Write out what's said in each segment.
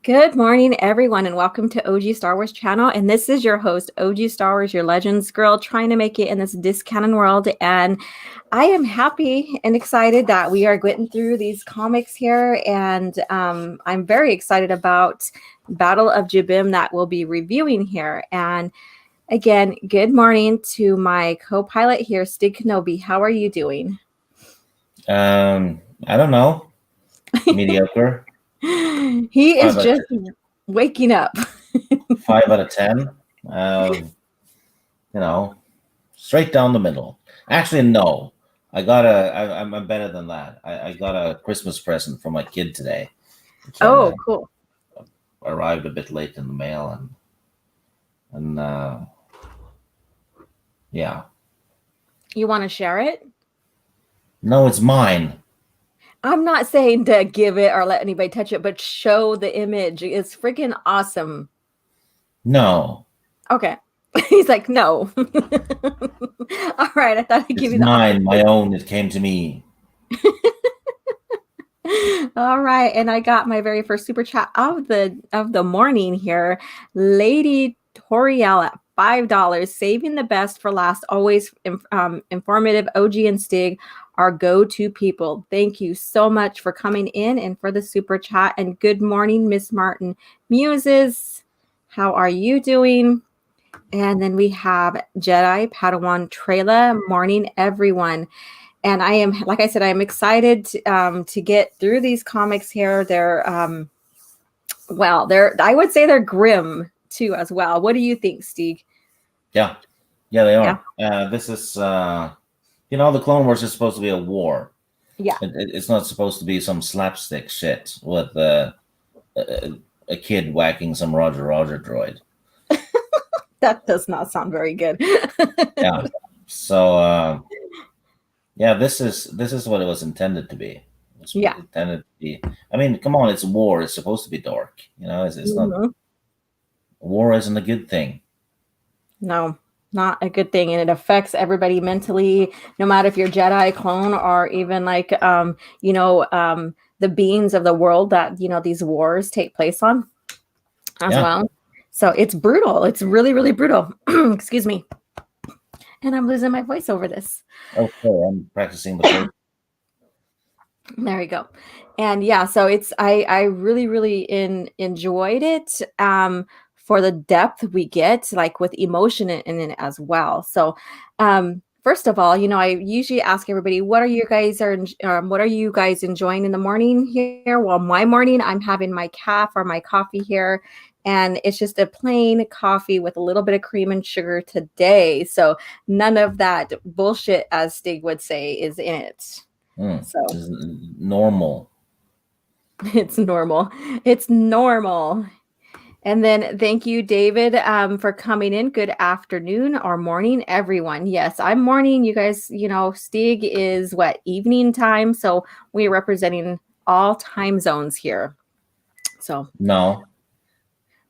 Good morning, everyone, and welcome to OG Star Wars channel. And this is your host, OG Star Wars, your Legends girl, trying to make it in this discanon world. And I am happy and excited that we are getting through these comics here. And I'm very excited about Battle of Jabiim that we'll be reviewing here. And again, good morning to my co-pilot here, Stig Kenobi. How are you doing? I don't know. Mediocre. He is just waking up. 5 out of 10. Straight down the middle. Actually, no. I'm better than that. I got a Christmas present from my kid today. Oh, cool. Arrived a bit late in the mail and yeah. You want to share it? No, it's mine. I'm not saying to give it or let anybody touch it, but show the image. It's freaking awesome. No. Okay. He's like, no. All right. I thought I'd give you the mine, my own. It came to me. All right. And I got my very first super chat of the morning here. Lady Tauriel at $5, saving the best for last, always informative. OG and Stig, our go-to people. Thank you so much for coming in and for the super chat. And good morning, Miss Martin Muses. How are you doing? And then we have Jedi Padawan trailer. Morning, everyone. And I am, like I said, I'm excited to get through these comics here. They're, I would say they're grim too as well. What do you think, Stig? Yeah, they are. Yeah. This is, the Clone Wars is supposed to be a war. Yeah. It's not supposed to be some slapstick shit with a kid whacking some Roger droid. That does not sound very good. Yeah. So, this is what it was intended to be. Intended to be. I mean, come on, it's war. It's supposed to be dark. It's not. War isn't a good thing. No, not a good thing. And it affects everybody mentally, no matter if you're Jedi, clone, or even like, the beings of the world that, these wars take place on as well. So it's brutal. It's really, really brutal. Excuse me. And I'm losing my voice over this. Okay, I'm practicing the There we go. And yeah, so it's I really, really enjoyed it. For the depth we get, like with emotion in it as well. So, first of all, I usually ask everybody, what are you guys enjoying in the morning here? Well, my morning, I'm having my Caff or my coffee here, and it's just a plain coffee with a little bit of cream and sugar today. So none of that bullshit, as Stig would say, is in it. So it's normal. It's normal. It's normal. And then thank you, David, for coming in. Good afternoon or morning, everyone. Yes, I'm morning. You guys, Stig is evening time. So we're representing all time zones here. So no.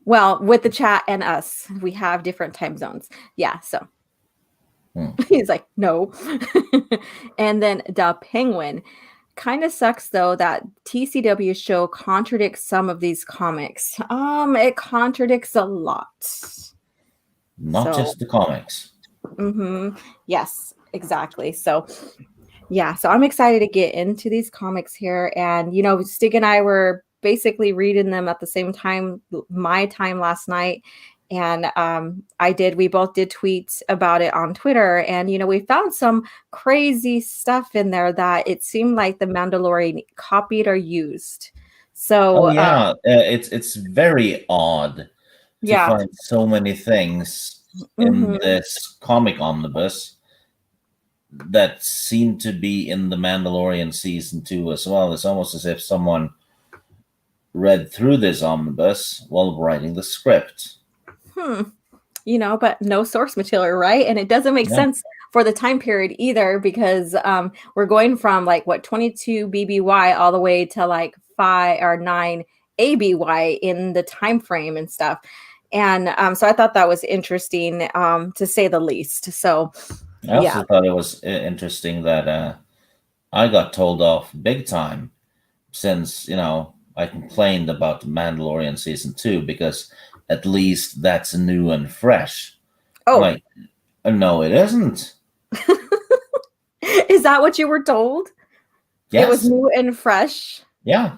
Well, with the chat and us, we have different time zones. Yeah, so he's like, no. And then the Penguin. Kind of sucks though that TCW show contradicts some of these comics. It contradicts a lot. Not just the comics. Yes, exactly. So yeah, so I'm excited to get into these comics here. And Stig and I were basically reading them at the same time, my time last night. And we both did tweets about it on Twitter. And, we found some crazy stuff in there that it seemed like the Mandalorian copied or used. So it's very odd to find so many things in this comic omnibus that seem to be in the Mandalorian season 2 as well. It's almost as if someone read through this omnibus while writing the script. But no source material, right? And it doesn't make sense for the time period either, because we're going from 22 BBY all the way to 5 or 9 ABY in the time frame and stuff. And so I thought that was interesting, to say the least. So I also thought it was interesting that I got told off big time, since I complained about the Mandalorian season 2 because at least that's new and fresh. I'm Oh, like, no, it isn't. is that what you were told? It was Yes, new and fresh. yeah,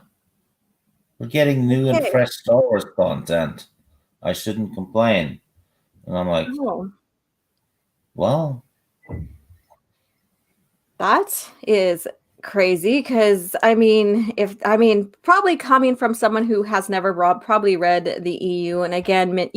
we're getting new and Okay. fresh Star Wars content. I shouldn't complain. And I'm like, Oh, well, that is crazy because probably coming from someone who has never probably read the EU, and again, I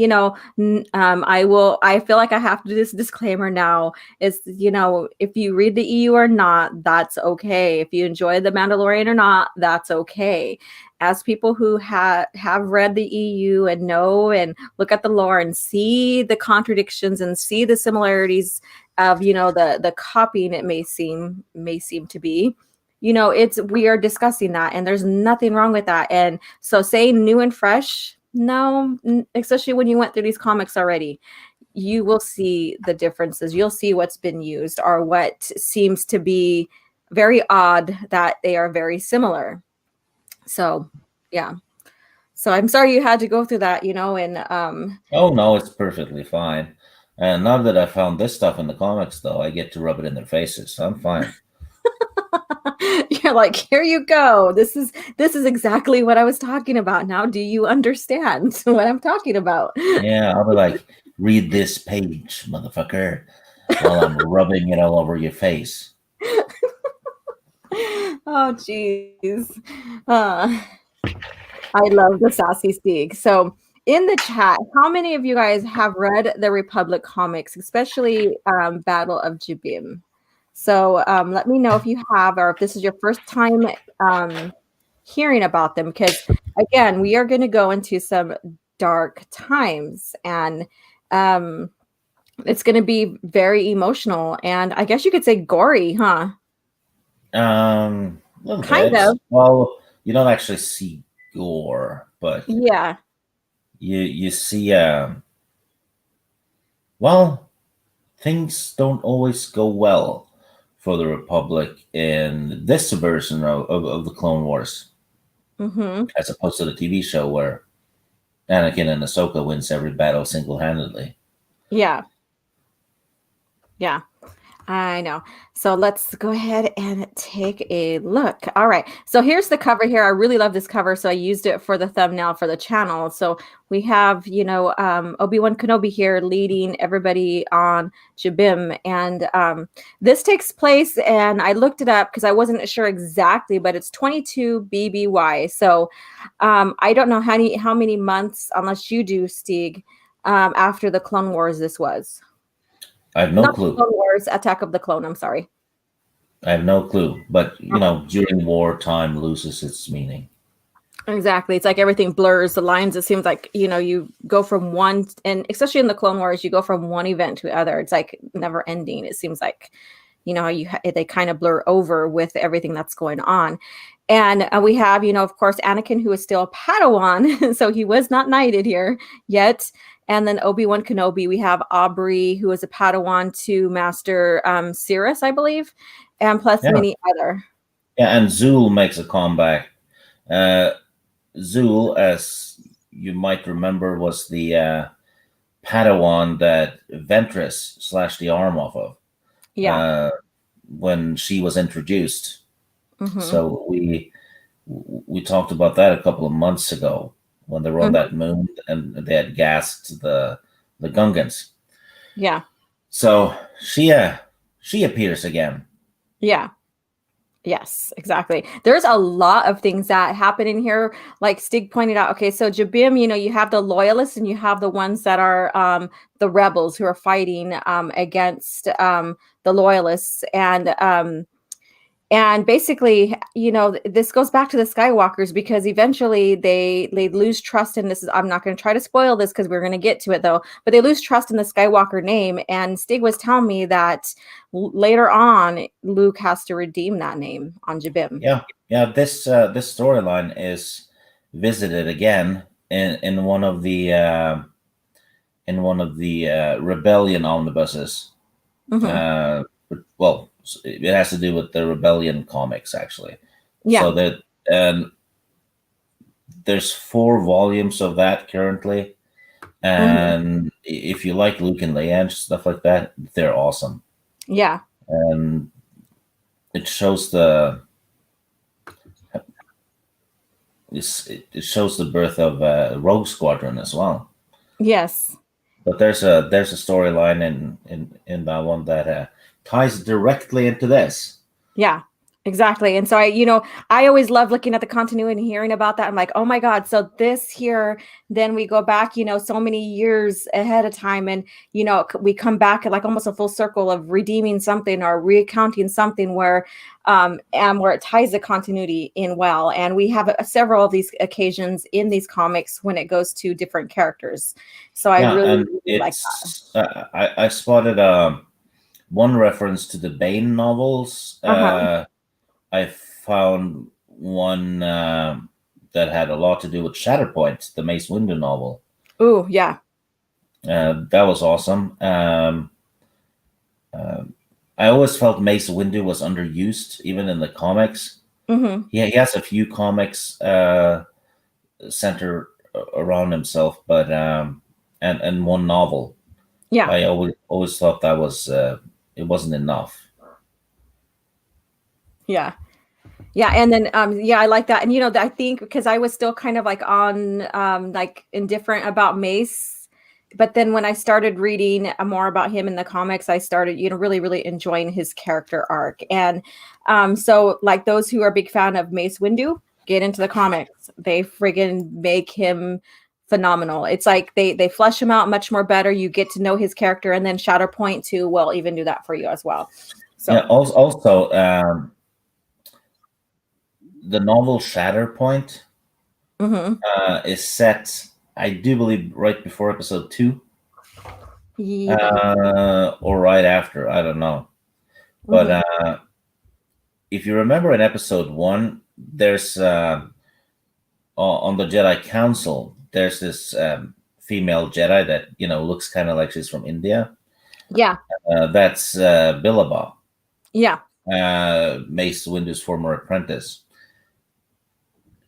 feel like I have to do this disclaimer now is, if you read the EU or not, that's okay. If you enjoy The Mandalorian or not, that's okay. As people who have read the EU and know and look at the lore and see the contradictions and see the similarities of, the copying, it may seem to be, it's, we are discussing that, and there's nothing wrong with that. And so saying new and fresh, no, especially when you went through these comics already, you will see the differences. You'll see what's been used or what seems to be very odd, that they are very similar. So yeah, so I'm sorry you had to go through that, and oh no, it's perfectly fine. And now that I found this stuff in the comics, though, I get to rub it in their faces. So I'm fine. you're like, here you go. This is exactly what I was talking about. Now, do you understand what I'm talking about? Yeah, I'll be like, read this page, motherfucker, while I'm rubbing it all over your face. Oh, geez. I love the sassy Stieg. So, in the chat, how many of you guys have read the Republic comics, especially Battle of Jabiim? So, let me know if you have, or if this is your first time hearing about them, because again, we are going to go into some dark times, and it's going to be very emotional, and I guess you could say gory, huh? A little Kind bit. of. Well, you don't actually see gore, but Yeah. you see. Well, things don't always go well for the Republic in this version of the Clone Wars, Mm-hmm. as opposed to the TV show where Anakin and Ahsoka wins every battle single-handedly. Yeah. Yeah. I know. So let's go ahead and take a look. All right. So here's the cover here. I really love this cover, so I used it for the thumbnail for the channel. So we have, Obi-Wan Kenobi here leading everybody on Jabiim. And this takes place, and I looked it up because I wasn't sure exactly, but it's 22 BBY. So I don't know how many months, unless you do, Stieg, after the Clone Wars this was. I have no Not clue. Clone Wars, Attack of the Clone. I'm sorry. I have no clue. But during wartime loses its meaning. Exactly. It's like everything blurs the lines. It seems like, you go from one, and especially in the Clone Wars, you go from one event to other. It's like never ending. It seems like, they kind of blur over with everything that's going on. And we have, of course, Anakin, who is still a Padawan. So he was not knighted here yet. And then Obi-Wan Kenobi, we have Aubrey, who is a Padawan to Master Cirrus, I believe, and plus Yeah. many other. Yeah, and Zool makes a comeback. Zool, as you might remember, was the Padawan that Ventress slashed the arm off of. Yeah. When she was introduced. Mm-hmm. So we talked about that a couple of months ago when they were on that moon and they had gassed the Gungans. Yeah. So she appears again. Yeah. Yes, exactly. There's a lot of things that happen in here. Like Stig pointed out, okay, so Jabiim, you have the loyalists and you have the ones that are the rebels who are fighting against the loyalists. And basically, this goes back to the Skywalkers, because eventually they lose trust in this. I'm not going to try to spoil this because we're going to get to it though, but they lose trust in the Skywalker name. And Stig was telling me that later on, Luke has to redeem that name on Jabiim. Yeah. This storyline is visited again in one of the Rebellion omnibuses. Mm-hmm. Well, it has to do with the Rebellion comics, actually. Yeah. So that, and there's 4 volumes of that currently, and if you like Luke and Leia and stuff like that, they're awesome. Yeah. And it shows the it shows the birth of Rogue Squadron as well. Yes. But there's a storyline in that one that ties directly into this. Yeah, exactly. And so I always love looking at the continuity and hearing about that. I'm like, oh my God. So this here, then we go back, so many years ahead of time. And, we come back at like almost a full circle of redeeming something or recounting something where it ties the continuity in well. And we have several of these occasions in these comics when it goes to different characters. So I really like that. I spotted one reference to the Bane novels. I found one that had a lot to do with Shatterpoint, the Mace Windu novel. Ooh, yeah. That was awesome. I always felt Mace Windu was underused, even in the comics. He has a few comics centered around himself, but and one novel. Yeah. I always thought that was it wasn't enough. Yeah. Yeah. And then, I like that. And, I think because I was still kind of like on, like indifferent about Mace, but then when I started reading more about him in the comics, I started, really, really enjoying his character arc. And, so like those who are a big fan of Mace Windu, get into the comics. They friggin' make him phenomenal. It's like they flesh him out much more better. You get to know his character, and then Shatterpoint too will even do that for you as well. So yeah, also the novel Shatterpoint is set, I do believe, right before episode 2. Yeah. Or right after, I don't know. But if you remember in episode 1, there's on the Jedi Council, there's this female Jedi that looks kind of like she's from India. Yeah. That's Billaba. Yeah. Mace Windu's former apprentice.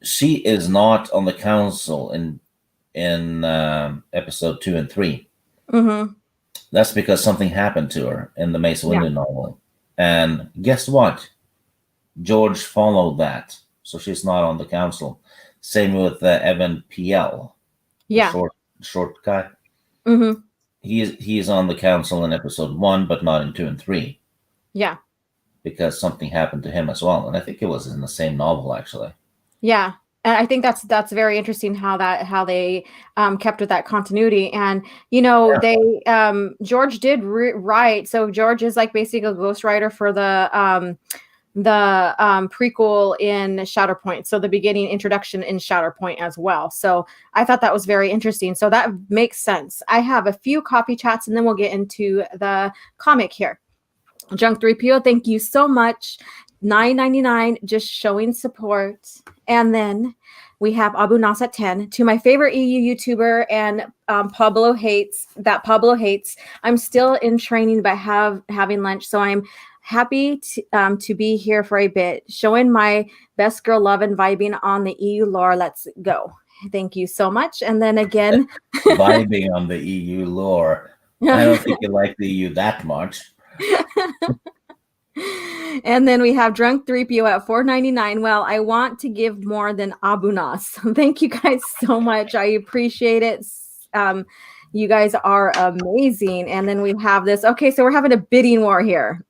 She is not on the council in episode 2 and 3. That's because something happened to her in the Mace Windu novel. And guess what? George followed that. So she's not on the council. Same with Evan PL. Yeah. Short guy. He is on the council in episode 1, but not in 2 and 3. Yeah. Because something happened to him as well. And I think it was in the same novel, actually. Yeah. And I think that's very interesting how they kept with that continuity. And they George did write. So George is like basically a ghostwriter for the prequel in Shatterpoint. So the beginning introduction in Shatterpoint as well. So I thought that was very interesting. So that makes sense. I have a few copy chats, and then we'll get into the comic here. Junk 3PO, thank you so much. $9.99, just showing support. And then we have Abu Nas at 10. To my favorite EU YouTuber and Pablo hates. I'm still in training, but having lunch, so I'm happy to be here for a bit, showing my best girl love and vibing on the EU lore. Let's go. Thank you so much. And then again, vibing on the EU lore. I don't think you like the EU that much. And then we have Drunk 3PO at $4.99. Well, I want to give more than Abu Nas. Thank you guys so much. I appreciate it. You guys are amazing. And then we have this. Okay, so we're having a bidding war here.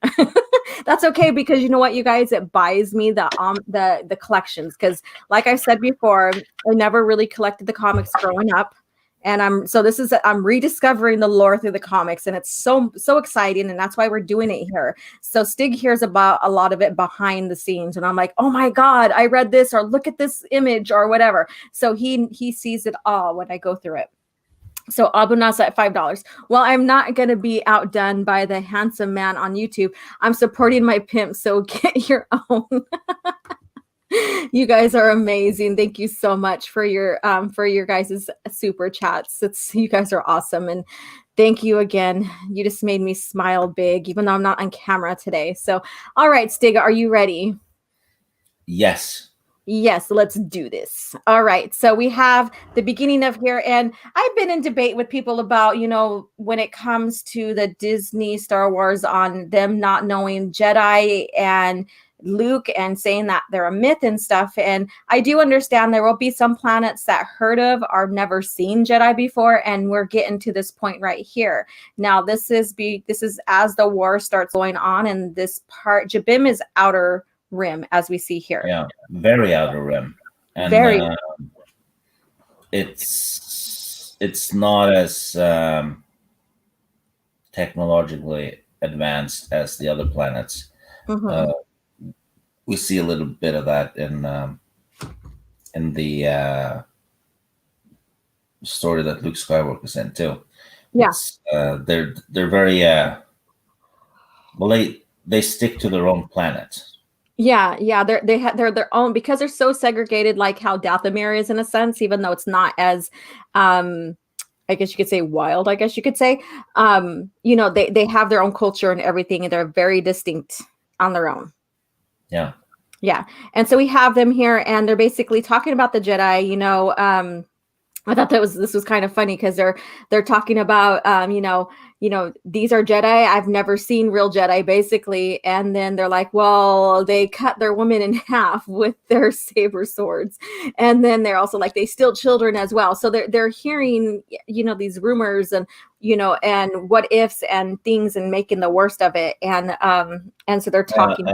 That's okay, because you know what, you guys, it buys me the collections, because like I said before, I never really collected the comics growing up. And I'm rediscovering the lore through the comics, and it's so exciting, and that's why we're doing it here. So Stig hears about a lot of it behind the scenes, and I'm like, oh my God, I read this, or look at this image, or whatever. So he sees it all when I go through it. So Abu Nasa at $5. Well, I'm not going to be outdone by the handsome man on YouTube. I'm supporting my pimp, so get your own. You guys are amazing. Thank you so much for your guys' super chats. You guys are awesome. And thank you again. You just made me smile big, even though I'm not on camera today. So, all right, Stig, are you ready? Yes. Yes, let's do this. All right. So we have the beginning of here. And I've been in debate with people about, when it comes to the Disney Star Wars, on them not knowing Jedi and Luke and saying that they're a myth and stuff. And I do understand there will be some planets that heard of or never seen Jedi before. And we're getting to this point right here. Now, this is as the war starts going on, and this part, Jabiim is outer rim, as we see here. Yeah, very outer rim, and Very. it's not as technologically advanced as the other planets. Mm-hmm. We see a little bit of that in the story that Luke Skywalker's in too. Yeah. They're very well, they stick to their own planet. Yeah, they're their own, because they're so segregated, like how Dathomir is, in a sense, even though it's not as I guess you could say wild, I guess you could say. They have their own culture and everything, and they're very distinct on their own. Yeah. Yeah. And so we have them here, and they're basically talking about the Jedi. I thought this was kind of funny, because they're talking about these are Jedi. I've never seen real Jedi, basically. And then they're like, well, they cut their women in half with their saber swords. And then they're also like, they steal children as well. So they're hearing, these rumors and and what ifs and things, and making the worst of it. And so they're talking.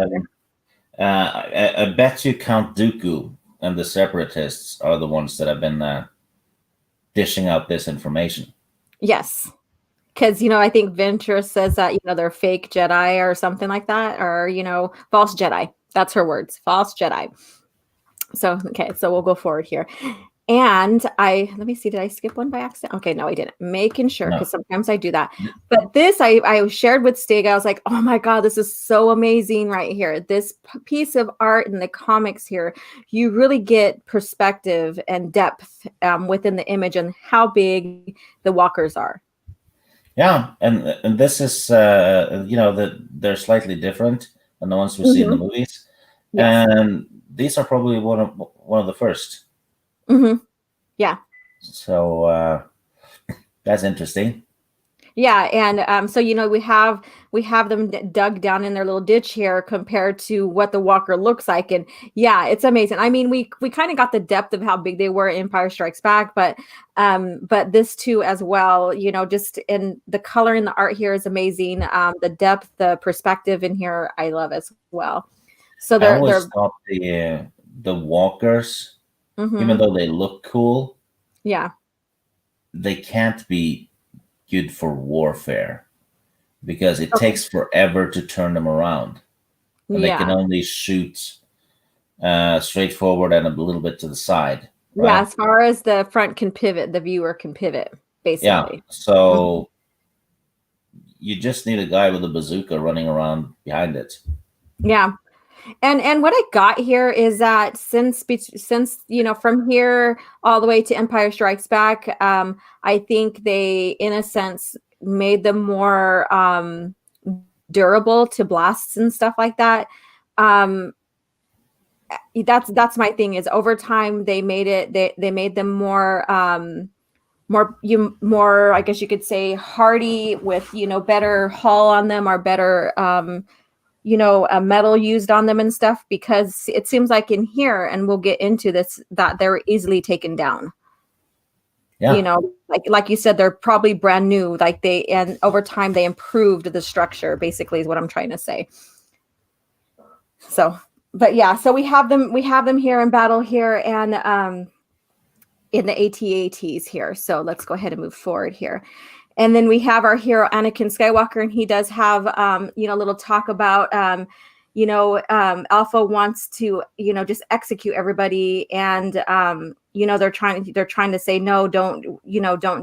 I bet you Count Dooku and the Separatists are the ones that have been dishing out this information. Yes. Because, I think Ventress says that, they're fake Jedi or something like that, or, false Jedi. That's her words, false Jedi. So, okay, so we'll go forward here. And let me see, did I skip one by accident? Okay, no, I didn't. Making sure, because sometimes I do that. But this, I shared with Stig. I was like, oh my God, this is so amazing right here. This piece of art in the comics here, you really get perspective and depth within the image and how big the walkers are. Yeah, and this is that they're slightly different than the ones we see in the movies, yes. And these are probably one of the first. Mm-hmm. Yeah. So that's interesting. Yeah, and so we have them dug down in their little ditch here compared to what the walker looks like, and yeah, it's amazing. I mean, we kind of got the depth of how big they were in Empire Strikes Back, but this too as well. Just in the color and the art here is amazing. The depth, the perspective in here, I love as well. So I always thought the walkers, even though they look cool, yeah, they can't be good for warfare because it takes forever to turn them around. And they can only shoot straight forward and a little bit to the side. Right? Yeah, as far as the front can pivot, the viewer can pivot, basically. Yeah, so you just need a guy with a bazooka running around behind it. Yeah. And what I got here is that since from here all the way to Empire Strikes Back, I think they, in a sense, made them more durable to blasts and stuff like that. That's my thing, is over time they made it, they made them more more, I guess you could say, hardy, with better hull on them, or better a metal used on them and stuff, because it seems like in here, and we'll get into this, that they're easily taken down. Yeah. Like you said, they're probably brand new, and over time they improved the structure, basically, is what I'm trying to say. So, but yeah, so we have them here in battle here, and in the AT-ATs here. So let's go ahead and move forward here. And then we have our hero, Anakin Skywalker, and he does have, a little talk about, Alpha wants to, just execute everybody. And, they're trying to say, no, don't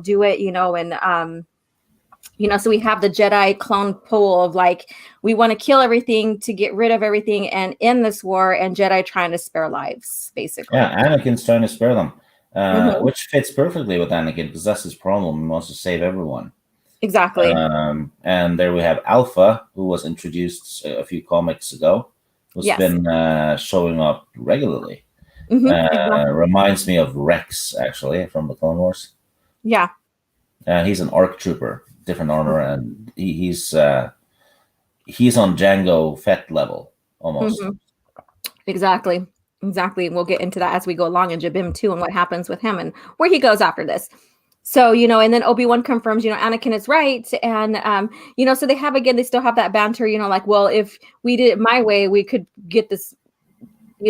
do it, and, so we have the Jedi clone pool of like, we want to kill everything to get rid of everything and end this war, and Jedi trying to spare lives, basically. Yeah, Anakin's trying to spare them. Which fits perfectly with Anakin, because that's his problem. He wants to save everyone. Exactly. And there we have Alpha, who was introduced a few comics ago, who's been showing up regularly. Exactly. Reminds me of Rex, actually, from the Clone Wars. Yeah. He's an ARC trooper, different armor, and he's on Jango Fett level almost. Mm-hmm. Exactly. Exactly. We'll get into that as we go along in Jabiim too, and what happens with him and where he goes after this. So, and then Obi-Wan confirms, Anakin is right. And, so they still have that banter, like, well, if we did it my way, we could get this,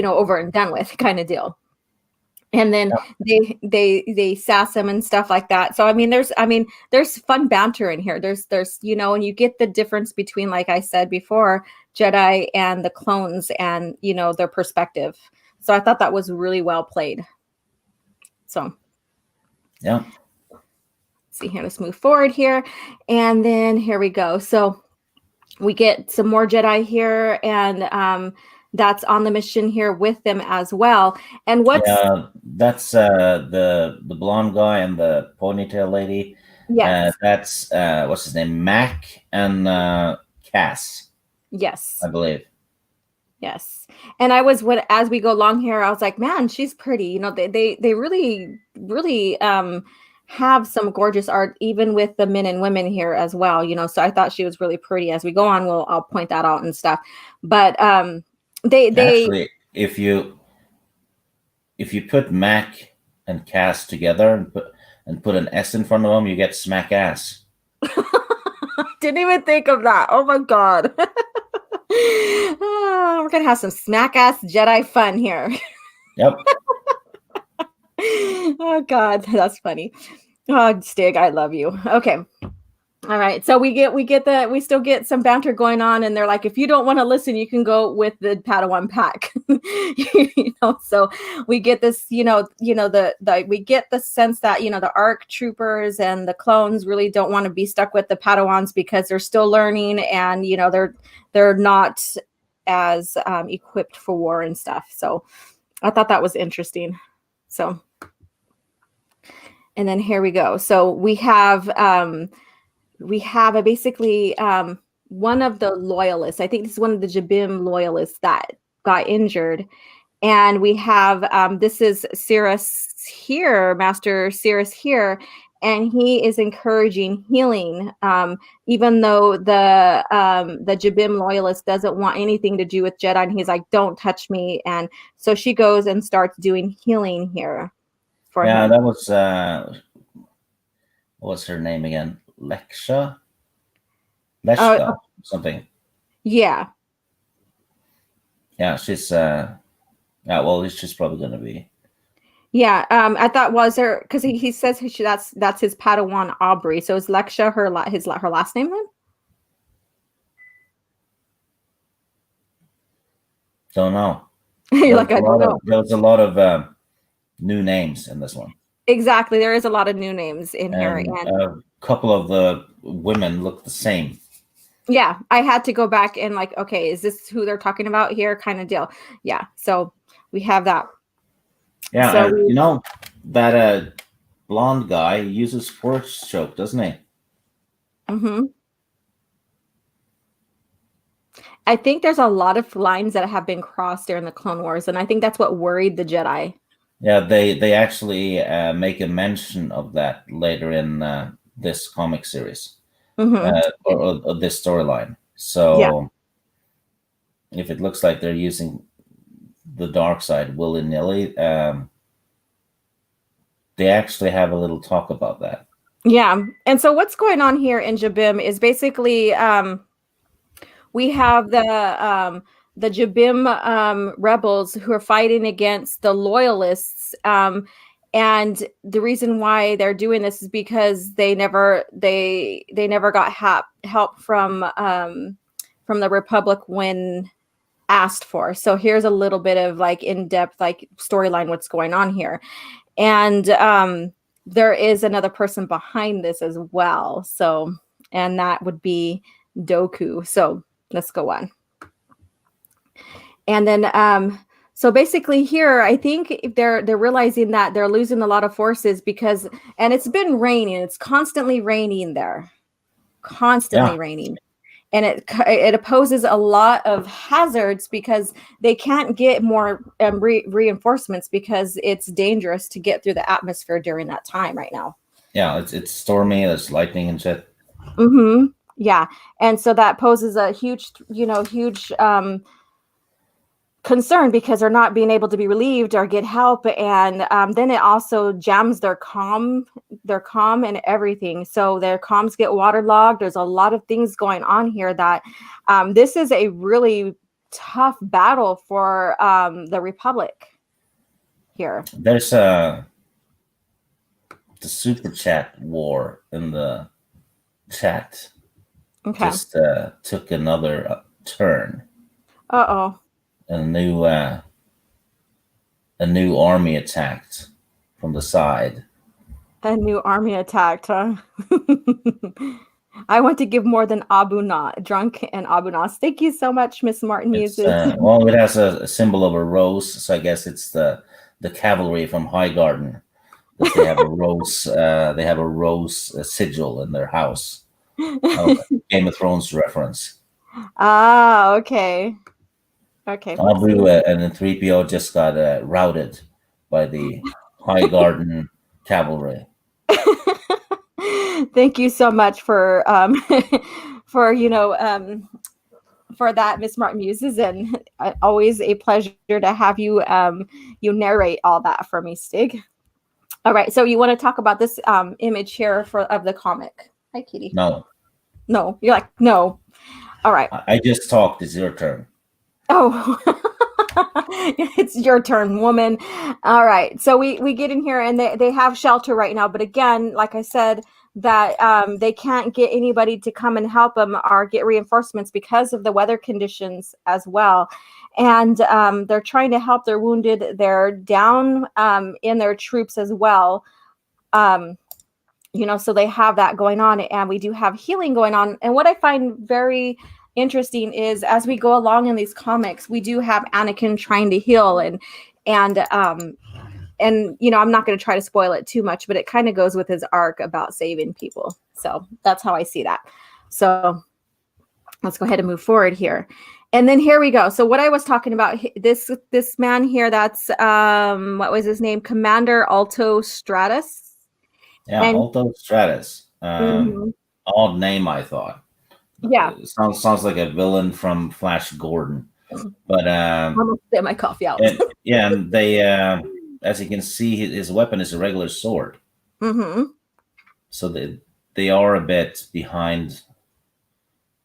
over and done with kind of deal. And then they sass him and stuff like that. So, there's fun banter in here. There's, and you get the difference between, like I said before, Jedi and the clones and, their perspective. So I thought that was really well played. So. Yeah. See here, let's move forward here. And then here we go. So we get some more Jedi here, and that's on the mission here with them as well. And that's the blonde guy and the ponytail lady. Yes. That's what's his name? Mac and Cass. Yes. I believe. Yes. And as we go along here, I was like, man, she's pretty. They really, really have some gorgeous art, even with the men and women here as well, so I thought she was really pretty. As we go on, I'll point that out and stuff. But they actually, if you put Mac and Cass together and put an S in front of them, you get smack ass. Didn't even think of that. Oh my god. Oh, we're gonna have some smack ass Jedi fun here. Yep. Oh god, that's funny. Oh, Stig, I love you. Okay. All right. So we still get some banter going on, and they're like, if you don't want to listen, you can go with the Padawan pack. So we get this, we get the sense that, the ARC troopers and the clones really don't want to be stuck with the Padawans because they're still learning, and, they're not as equipped for war and stuff. So I thought that was interesting. So, and then here we go. So we have basically one of the loyalists. I think this is one of the Jabiim loyalists that got injured. And we have, this is Cirrus here, Master Cirrus here, and he is encouraging healing, even though the Jabiim loyalist doesn't want anything to do with Jedi, and he's like, don't touch me. And so she goes and starts doing healing here for him. That was, what's her name again? Leshka, something. Yeah. Yeah, she's well, it's just probably gonna be. Yeah, I thought was there because he says that's his Padawan Aubrey. So is Leshka her last name then? Don't know. You're like, I don't know. There was a lot of new names in this one. Exactly, there is a lot of new names in here, and a couple of the women look the same. Yeah, I had to go back and like, okay, is this who they're talking about here? Kind of deal. Yeah, so we have that. Yeah, so that blonde guy uses force choke, doesn't he? Mm-hmm. I think there's a lot of lines that have been crossed during the Clone Wars, and I think that's what worried the Jedi. Yeah, they actually make a mention of that later in this comic series, or this storyline. So if it looks like they're using the dark side willy-nilly, they actually have a little talk about that. Yeah, and so what's going on here in Jabiim is basically we have the Jabiim rebels who are fighting against the loyalists, and the reason why they're doing this is because they never got help from the Republic when asked for. So here's a little bit of like in-depth like storyline what's going on here, and there is another person behind this as well. So, and that would be Dooku. So let's go on. And then, so basically here, I think they're realizing that they're losing a lot of forces because, and it's been raining. It's constantly raining there, raining. and it poses a lot of hazards because they can't get more reinforcements because it's dangerous to get through the atmosphere during that time right now. Yeah, it's stormy, there's lightning and shit. Mm-hmm. Yeah, and so that poses a huge concern because they're not being able to be relieved or get help, and then it also jams their comm and everything, so their comms get waterlogged. There's a lot of things going on here that this is a really tough battle for the Republic here. There's the super chat war in the chat. Okay. Just took another turn. Uh-oh. A new army attacked from the side. A new army attacked, huh? I want to give more than Abu Drunk and Abu Nas. Thank you so much, Miss Martin Muses. Well, it has a symbol of a rose, so I guess it's the cavalry from Highgarden. That they have a rose. They have a rose sigil in their house. Game of Thrones reference. Ah, okay. Okay. Abu and the 3PO just got routed by the Highgarden cavalry. Thank you so much for for for that, Miss Martin Muses, and always a pleasure to have you you narrate all that for me, Stig. All right, so you want to talk about this image here of the comic? Hi, Kitty. No, you're like no. All right. I just talked. It's your turn. Oh, it's your turn, woman. All right. So we get in here and they have shelter right now. But again, like I said, that they can't get anybody to come and help them or get reinforcements because of the weather conditions as well. And they're trying to help their wounded. They're down in their troops as well. So they have that going on, and we do have healing going on. And what I find very interesting is as we go along in these comics, we do have Anakin trying to heal and I'm not going to try to spoil it too much, but it kind of goes with his arc about saving people. So that's how I see that. So let's go ahead and move forward here. And then here we go. So what I was talking about, this man here, that's what was his name? Commander Alto Stratus. Yeah, Alto Stratus. Odd name, I thought. Yeah, sounds like a villain from Flash Gordon. But I'm gonna spit my coffee out. And they, as you can see, his weapon is a regular sword. So they are a bit behind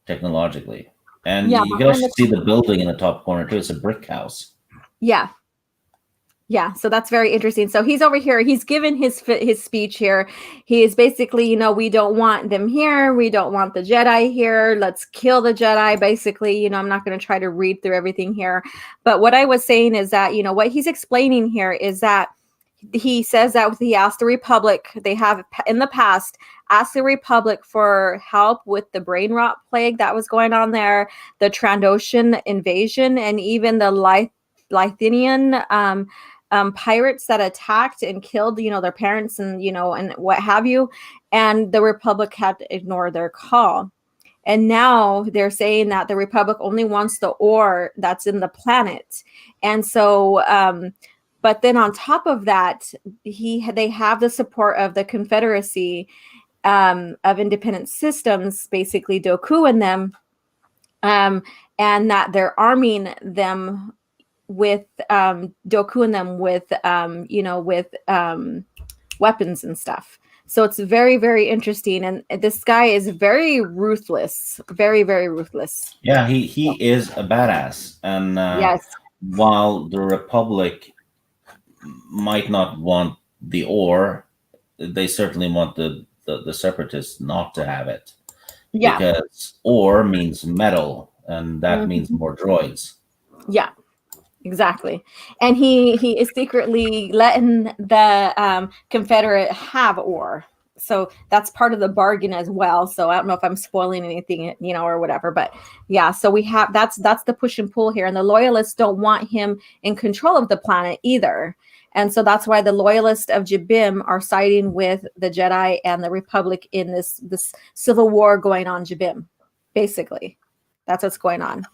technologically, and you can also see the building in the top corner too. It's a brick house. Yeah, so that's very interesting. So he's over here. He's given his speech here. He is basically, we don't want them here. We don't want the Jedi here. Let's kill the Jedi. Basically, I'm not going to try to read through everything here. But what I was saying is that, what he's explaining here is that he says that he asked the Republic, they have in the past asked the Republic for help with the brain rot plague that was going on there, the Trandoshan invasion, and even the Lithinian pirates that attacked and killed, their parents and, and what have you. And the Republic had to ignore their call. And now they're saying that the Republic only wants the ore that's in the planet. And so, but then on top of that, they have the support of the Confederacy of Independent Systems, basically Dooku and them, and that they're arming them with Dooku and them with weapons and stuff. So it's very, very interesting, and this guy is very ruthless, very, very ruthless. Yeah, he is a badass, and yes, while the Republic might not want the ore, they certainly want the Separatists not to have it. Yeah, because ore means metal, and that means more droids. Yeah. Exactly. And he is secretly letting the Confederate have ore. So that's part of the bargain as well. So I don't know if I'm spoiling anything, or whatever, but yeah, so we have, that's the push and pull here. And the loyalists don't want him in control of the planet either. And so that's why the loyalists of Jabiim are siding with the Jedi and the Republic in this civil war going on Jabiim. basically. That's what's going on.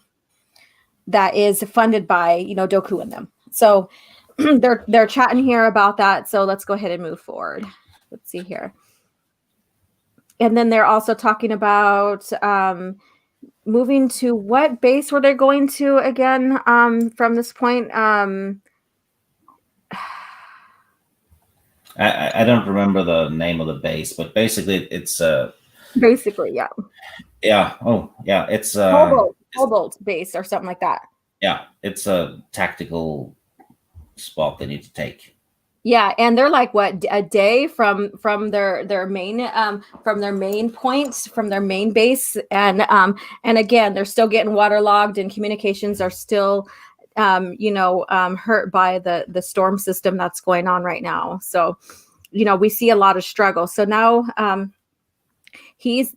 That is funded by, Dooku and them. So they're chatting here about that. So let's go ahead and move forward. Let's see here. And then they're also talking about moving to what base were they going to again from this point? I don't remember the name of the base, but basically it's basically, yeah. Yeah. Oh, yeah. It's Cobalt base or something like that. Yeah, it's a tactical spot they need to take. Yeah, and they're like what, a day from their main points, from their main base, and again they're still getting waterlogged and communications are still hurt by the storm system that's going on right now. So we see a lot of struggle. So now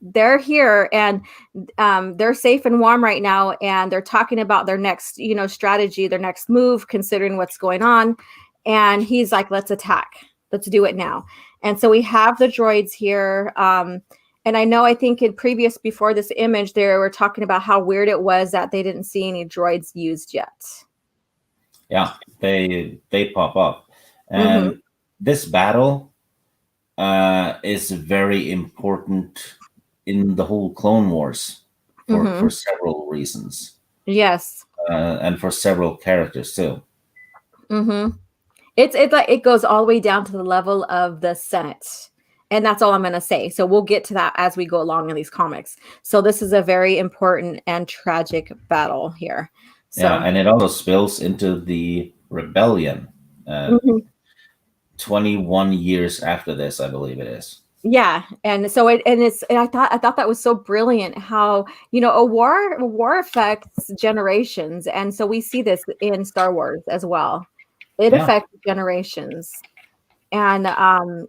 they're here and they're safe and warm right now, and they're talking about their next strategy, their next move, considering what's going on. And he's like, let's attack, let's do it now. And so we have the droids here, and I think before this image they were talking about how weird it was that they didn't see any droids used yet. Yeah, they pop up, and this battle is very important in the whole Clone Wars for several reasons. Yes, and for several characters too. It's like it goes all the way down to the level of the Senate. And that's all I'm going to say. So we'll get to that as we go along in these comics. So this is a very important and tragic battle here. So, yeah, and it also spills into the rebellion. 21 years after this, I believe it is. Yeah, and so I thought that was so brilliant how a war affects generations, and so we see this in Star Wars as well. It affects generations. And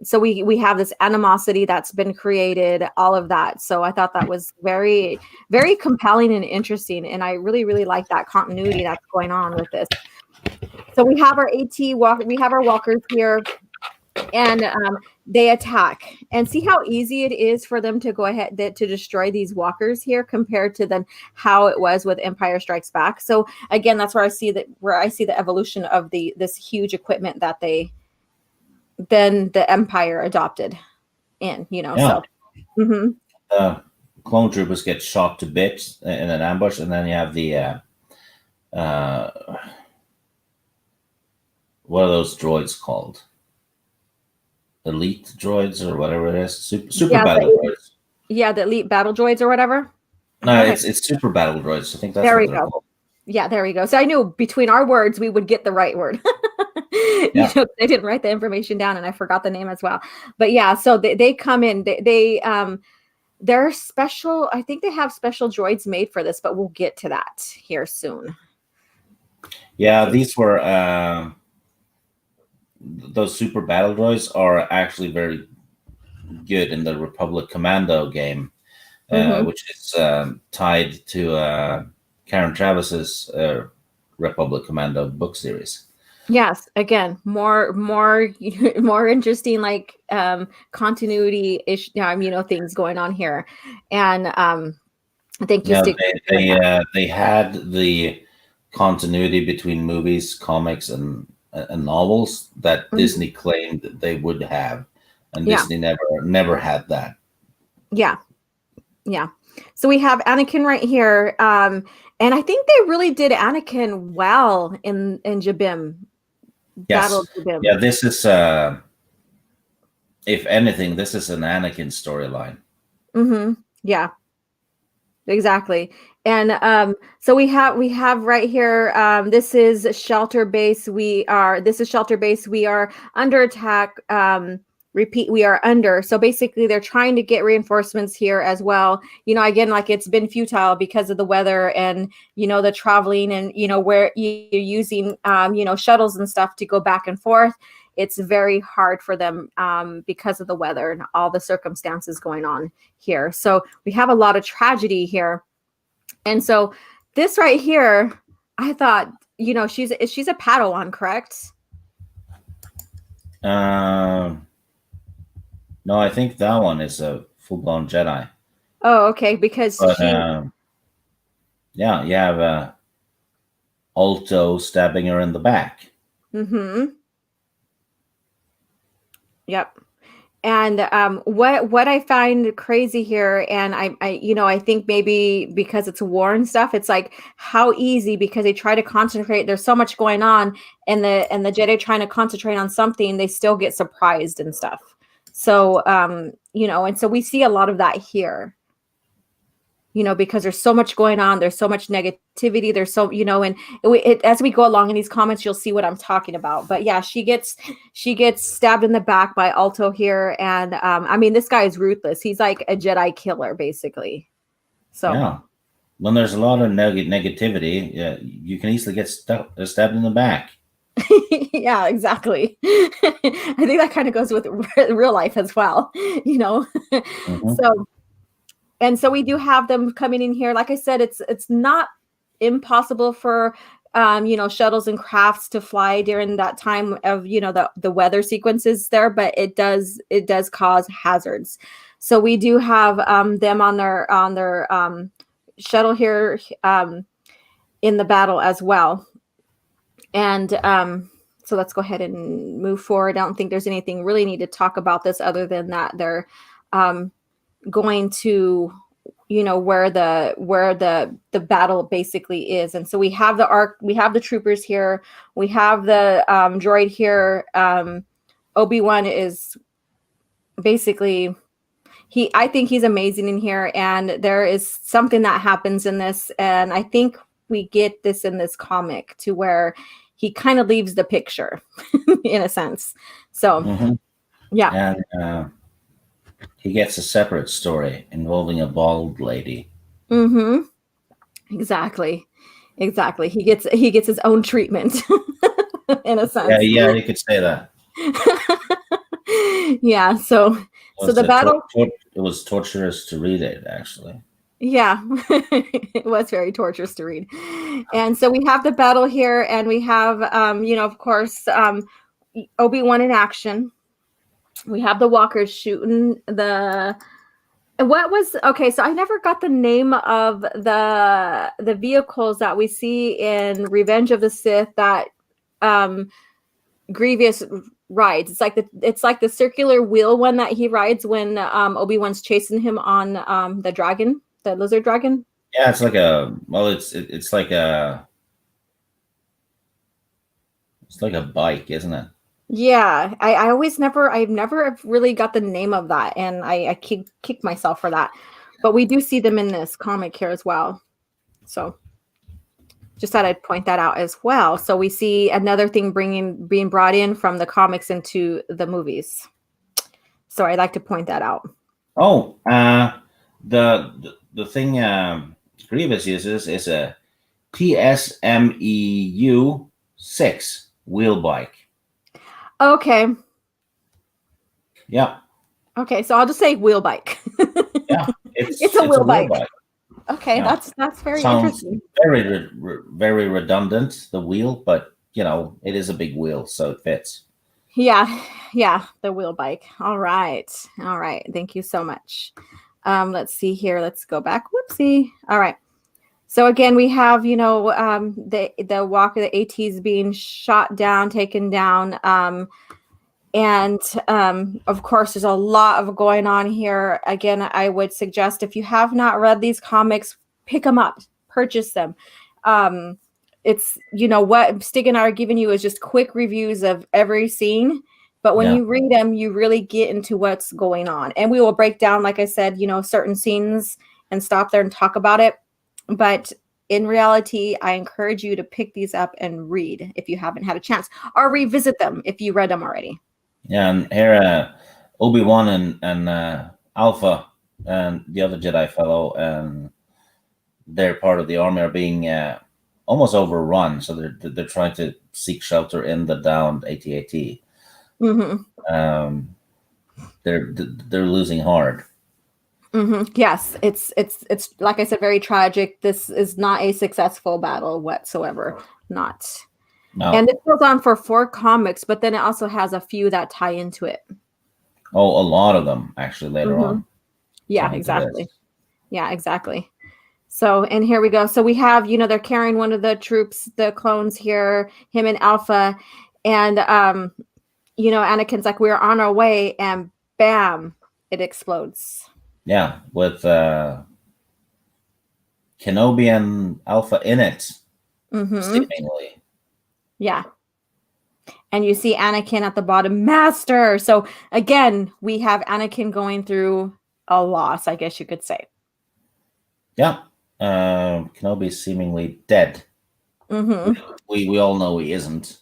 so we have this animosity that's been created, all of that. So I thought that was very, very compelling and interesting. And I really, really like that continuity that's going on with this. So we have our we have our walkers here, and they attack. And see how easy it is for them to go ahead to destroy these walkers here compared to then how it was with Empire Strikes Back. So again, that's where I see the evolution of this huge equipment that then the Empire adopted in, so. Clone troopers get shot to bits in an ambush, and then you have the what are those droids called? Elite droids or whatever it is. Super battle droids. Yeah, the elite battle droids or whatever. No, it's super battle droids. I think that's there what we they're go. called. Yeah, there we go. So I knew between our words we would get the right word. Yeah. They didn't write the information down, and I forgot the name as well. But yeah, so they come in. They're special. I think they have special droids made for this, but we'll get to that here soon. Yeah, these were those super battle droids are actually very good in the Republic Commando game, which is tied to Karen Travis's Republic Commando book series. Yes, again, more interesting, like continuity ish, things going on here, and thank you. They had the continuity between movies, comics, and novels that Disney claimed that they would have, and Disney never had that. Yeah. So we have Anakin right here, and I think they really did Anakin well in Jabiim. Yes. Yeah, this is if anything, this is an Anakin storyline. Yeah. Exactly. And so we have right here, this is shelter base. This is shelter base. We are under attack. Repeat, we are under. So basically they're trying to get reinforcements here as well. Again, like it's been futile because of the weather and, the traveling and, where you're using, shuttles and stuff to go back and forth. It's very hard for them because of the weather and all the circumstances going on here. So we have a lot of tragedy here. And so this right here, I thought, she's a Padawan, correct? No, I think that one is a full-blown Jedi. Oh, okay, because But she. yeah, you have Alto stabbing her in the back. Mm-hmm. Yep. And what I find crazy here, and I think maybe because it's war and stuff, it's like how easy, because they try to concentrate. There's so much going on, and the Jedi trying to concentrate on something, they still get surprised and stuff. So and so we see a lot of that here. Because there's so much going on, there's so much negativity, there's so and as we go along in these comments, you'll see what I'm talking about. But yeah, she gets stabbed in the back by Alto here, and I mean, this guy is ruthless. He's like a Jedi killer, basically. So Yeah. When there's a lot of negativity, yeah, you can easily get stabbed in the back. yeah, exactly. I think that kind of goes with real life as well. Mm-hmm. So and so we do have them coming in here. Like I said, it's not impossible for shuttles and crafts to fly during that time of the weather sequences there, but it does cause hazards. So we do have them on their shuttle here in the battle as well. And so let's go ahead and move forward. I don't think there's anything really need to talk about this other than that they're going to where the battle basically is. And so we have we have the troopers here, we have the droid here. Obi-Wan is basically I think he's amazing in here, and there is something that happens in this, and I think we get this in this comic to where he kind of leaves the picture in a sense. So Mm-hmm. yeah. And he gets a separate story involving a bald lady. Mm-hmm. Exactly. He gets his own treatment in a Yeah, sense. yeah, you could say that. Yeah. So the battle. It was torturous to read it, actually. Yeah, it was very torturous to read. And so we have the battle here, and we have, of course, Obi-Wan in action. We have the walkers shooting okay, so I never got the name of the vehicles that we see in Revenge of the Sith that Grievous rides. It's like the circular wheel one that he rides when Obi-Wan's chasing him on the dragon, the lizard dragon. Yeah, it's like it's like a bike, isn't it? Yeah, I've never really got the name of that, and I kick myself for that. But we do see them in this comic here as well. So just thought I'd point that out as well. So we see another thing being brought in from the comics into the movies. So I'd like to point that out. Oh, the thing Grievous uses is a PSMEU 6 wheel bike. Okay. Yeah. Okay, so I'll just say wheel bike. Yeah, it's a wheel bike. bike. Okay, Yeah. that's very Sounds interesting. very redundant, the wheel, but it is a big wheel, so it fits. Yeah, the wheel bike. All right. Thank you so much. Let's see here. Let's go back. Whoopsie. All right. So again, we have the walker, the ATs being shot down, taken down, and of course, there's a lot of going on here. Again, I would suggest if you have not read these comics, pick them up, purchase them. It's what Stig and I are giving you is just quick reviews of every scene, but when you read them, you really get into what's going on, and we will break down, like I said, certain scenes and stop there and talk about it. But in reality, I encourage you to pick these up and read if you haven't had a chance, or revisit them if you read them already. Yeah, and here Obi-Wan and Alpha and the other Jedi fellow and their part of the army are being almost overrun, so they're trying to seek shelter in the downed AT-AT. Mm-hmm. They're losing hard. Mm-hmm. Yes, it's like I said, very tragic. This is not a successful battle whatsoever. Not. No. And it goes on for 4 comics, but then it also has a few that tie into it. Oh, a lot of them actually later on. Yeah, exactly. Yeah, exactly. So, and here we go. So we have, they're carrying one of the troops, the clones here, him and Alpha, and Anakin's like, we're on our way, and bam, it explodes. Yeah, with Kenobi and Alpha in it, seemingly. Yeah. And you see Anakin at the bottom, Master. So again, we have Anakin going through a loss, I guess you could say. Yeah. Kenobi's seemingly dead. We all know he isn't.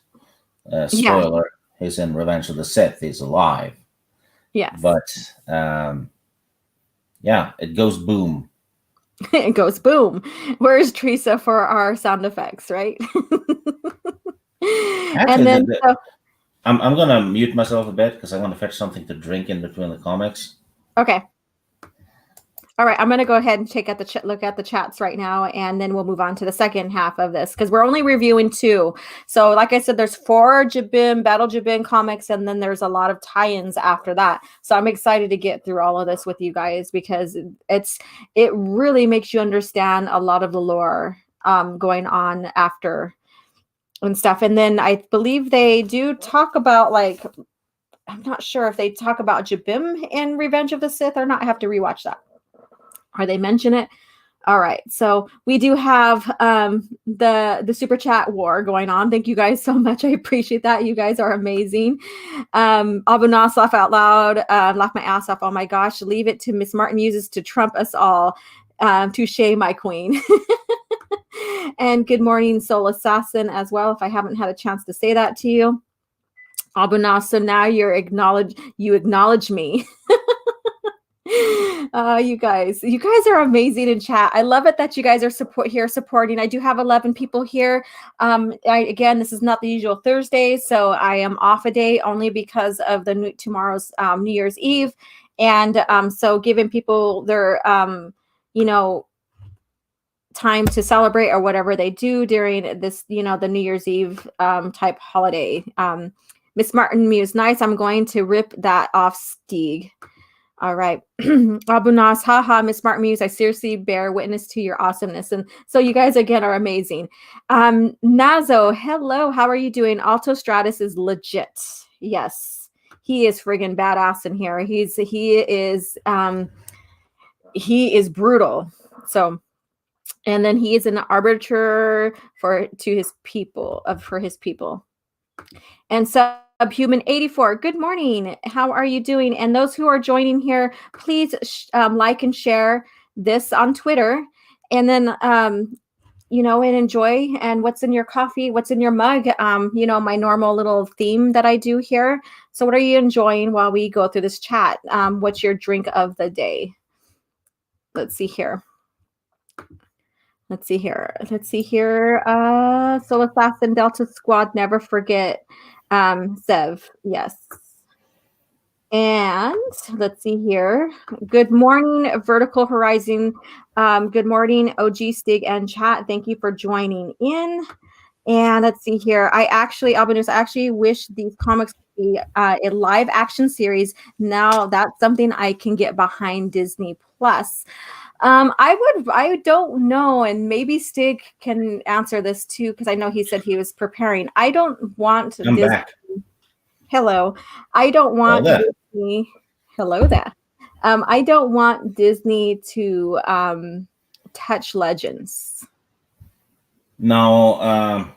Spoiler, he's in Revenge of the Sith. He's alive. Yes. But yeah, it goes boom. It goes boom. Where's Teresa for our sound effects, right? Actually, and then I'm gonna mute myself a bit because I want to fetch something to drink in between the comics. Okay. All right, I'm going to go ahead and look at the chats right now, and then we'll move on to the second half of this because we're only reviewing 2. So, like I said, there's 4 Jabiim, Battle Jabiim comics, and then there's a lot of tie-ins after that. So, I'm excited to get through all of this with you guys because it really makes you understand a lot of the lore going on after and stuff. And then I believe they do talk about I'm not sure if they talk about Jabiim in Revenge of the Sith or not. I have to rewatch that. Or they mention it. All right. So we do have the super chat war going on. Thank you guys so much. I appreciate that. You guys are amazing. Abunas, laugh out loud. Laugh my ass off. Oh my gosh. Leave it to Miss Martin uses to trump us all. Touche, my queen. And good morning, Soul Assassin, as well, if I haven't had a chance to say that to you. Abunas, so now you acknowledge me. You guys are amazing in chat. I love it that you guys are supporting. I do have 11 people here. Again, this is not the usual Thursday, so I am off a day only because of tomorrow's New Year's Eve, and so giving people their time to celebrate or whatever they do during this, the New Year's Eve type holiday. Miss Martin Muse, nice. I'm going to rip that off, Steeg. All right. Abunas, haha, Miss Martin Muse, I seriously bear witness to your awesomeness. And so you guys, again, are amazing. Nazo, hello. How are you doing? Alto Stratus is legit. Yes. He is friggin' badass in here. He is brutal. So, and then he is an arbiter for his people. And so Subhuman 84, good morning. How are you doing? And those who are joining here, please like and share this on Twitter. And then, and enjoy. And what's in your coffee? What's in your mug? My normal little theme that I do here. So what are you enjoying while we go through this chat? What's your drink of the day? Let's see here. Soul Assassin Delta Squad, never forget. Sev, yes. And let's see here. Good morning, Vertical Horizon. Good morning, OG Stig and chat. Thank you for joining in. And let's see here. Albanus, I actually wish these comics would be a live action series. Now that's something I can get behind Disney Plus. I don't know, and maybe Stig can answer this too, because I know he said he was preparing. I don't want Disney. Back. Hello. I don't want Disney. Hello there. I don't want Disney to touch Legends. No.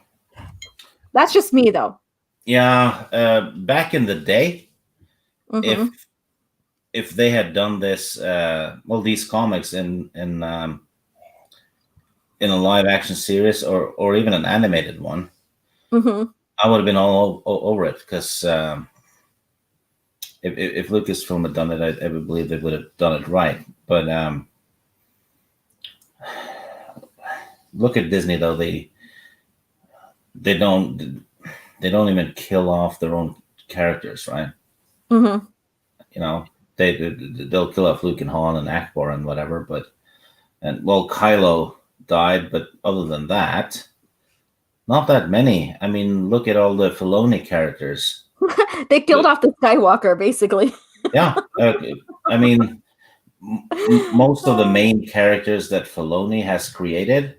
That's just me, though. Yeah. Back in the day, if they had done this, these comics in a live action series or even an animated one, I would have been all over it because if Lucasfilm had done it, I would believe they would have done it right. But look at Disney though; they don't even kill off their own characters, right? They'll kill off Luke and Han and Akbar and whatever, Kylo died, but other than that, not that many. I mean, look at all the Filoni characters. They killed off the Skywalker, basically. Yeah. I mean, most of the main characters that Filoni has created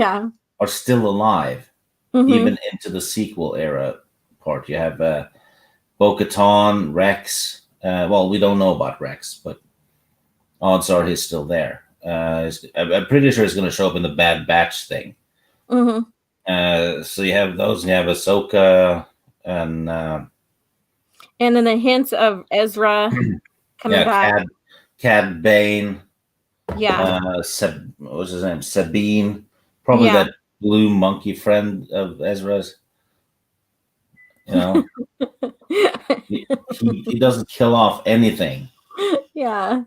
are still alive, even into the sequel era part. You have Bo-Katan, Rex. Well, we don't know about Rex, but odds are he's still there. I'm pretty sure he's going to show up in the Bad Batch thing. So you have those, and you have Ahsoka, and then the hints of Ezra coming back. Cad Bane. Yeah. What was his name? Sabine. Probably that blue monkey friend of Ezra's. You know, he doesn't kill off anything. Yeah.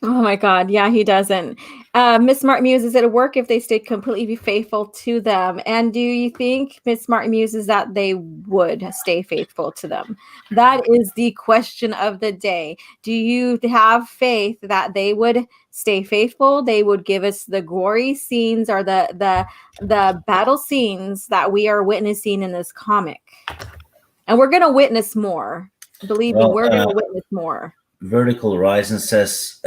Oh my God. Yeah, he doesn't. Miss Smart Muse, is it work if they stay completely faithful to them? And do you think, Miss Smart Muse, is that they would stay faithful to them? That is the question of the day. Do you have faith that they would stay faithful? They would give us the gory scenes or the battle scenes that we are witnessing in this comic. And we're going to witness more. Believe me, we're going to witness more. Vertical Horizon says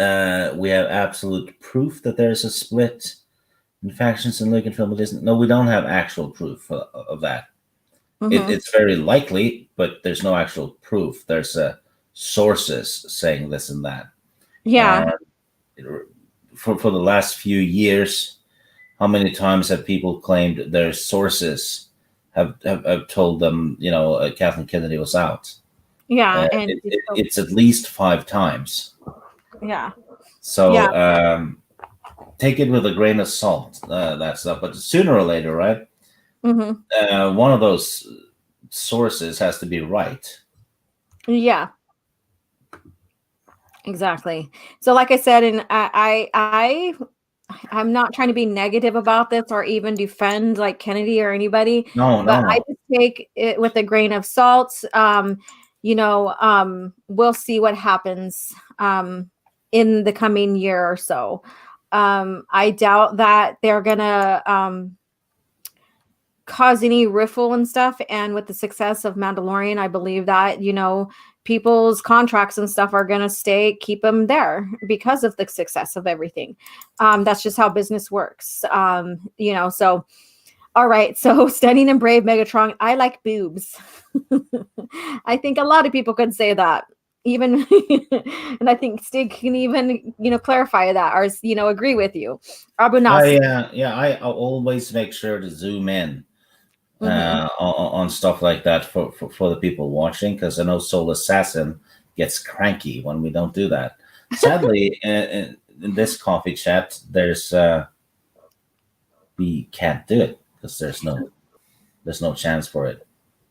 we have absolute proof that there is a split in factions in Lucasfilm. It isn't. No, we don't have actual proof of that. It's very likely, but there's no actual proof. There's sources saying this and that. Yeah. For the last few years, how many times have people claimed their sources have told them, Kathleen Kennedy was out? Yeah, and it's at least 5 times. Yeah. So take it with a grain of salt, that stuff. But sooner or later, right? One of those sources has to be right. Yeah. Exactly. So, like I said, and I'm not trying to be negative about this or even defend like Kennedy or anybody. No. I just take it with a grain of salt. We'll see what happens in the coming year or so. I doubt that they're gonna cause any riffle and stuff. And with the success of Mandalorian, I believe that people's contracts and stuff are gonna keep them there because of the success of everything. That's just how business works. So. All right, so Stunning and Brave Megatron, I like boobs. I think a lot of people could say that. Even, and I think Stig can even, clarify that or, agree with you. I always make sure to zoom in on stuff like that for the people watching, because I know Soul Assassin gets cranky when we don't do that. Sadly, in this coffee chat, we can't do it. Because there's no chance for it.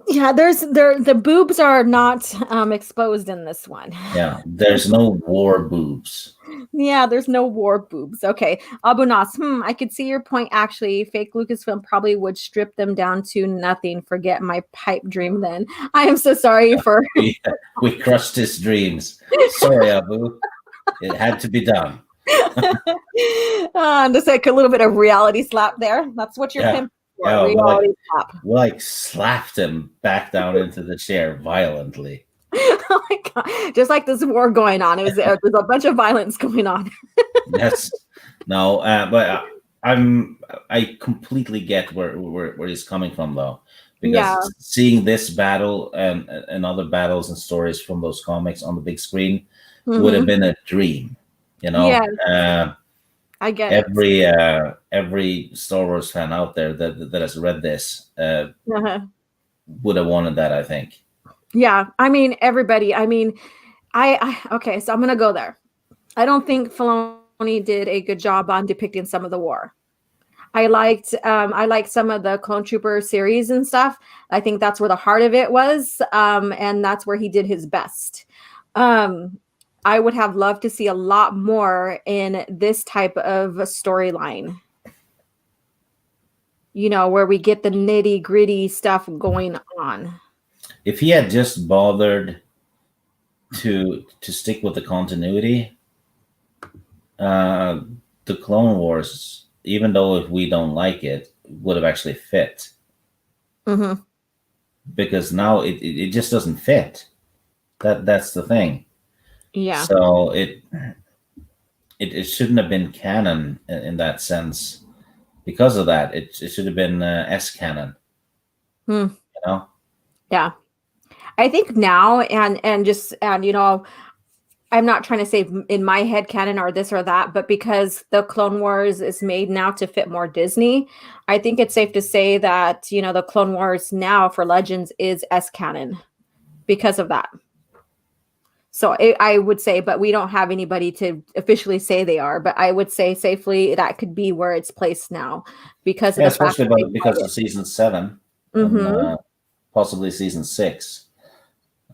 Yeah, the boobs are not exposed in this one. Yeah, there's no war boobs. Yeah, there's no war boobs. Okay, Abu Nas. I could see your point. Actually, fake Lucasfilm probably would strip them down to nothing. Forget my pipe dream. Then I am so sorry for. we crushed his dreams. Sorry, Abu. It had to be done. Just like a little bit of reality slap there. That's what you're pimping. Yeah, we slapped him back down into the chair violently. Oh my God. Just like this war going on. There's a bunch of violence going on. Yes. No, but I completely get where he's coming from, though. Because seeing this battle and other battles and stories from those comics on the big screen would have been a dream. I get every Star Wars fan out there that has read this would have wanted that, I think. Yeah, I mean everybody. I mean, okay, so I'm gonna go there. I don't think Filoni did a good job on depicting some of the war. I liked some of the Clone Trooper series and stuff. I think that's where the heart of it was, and that's where he did his best. I would have loved to see a lot more in this type of storyline. Where we get the nitty-gritty stuff going on. If he had just bothered to stick with the continuity, the Clone Wars, even though if we don't like it, would have actually fit. Because now it just doesn't fit. That's the thing. Yeah. So it shouldn't have been canon in that sense. Because of that, it should have been S canon. Hmm. You know. Yeah. I think now and I'm not trying to say in my head canon or this or that, but because the Clone Wars is made now to fit more Disney, I think it's safe to say that, the Clone Wars now for Legends is S canon because of that. So I would say, but we don't have anybody to officially say they are, but I would say safely that could be where it's placed now because of Yeah, the fact especially that they because tried of season 7 it. and Mm-hmm. possibly season 6.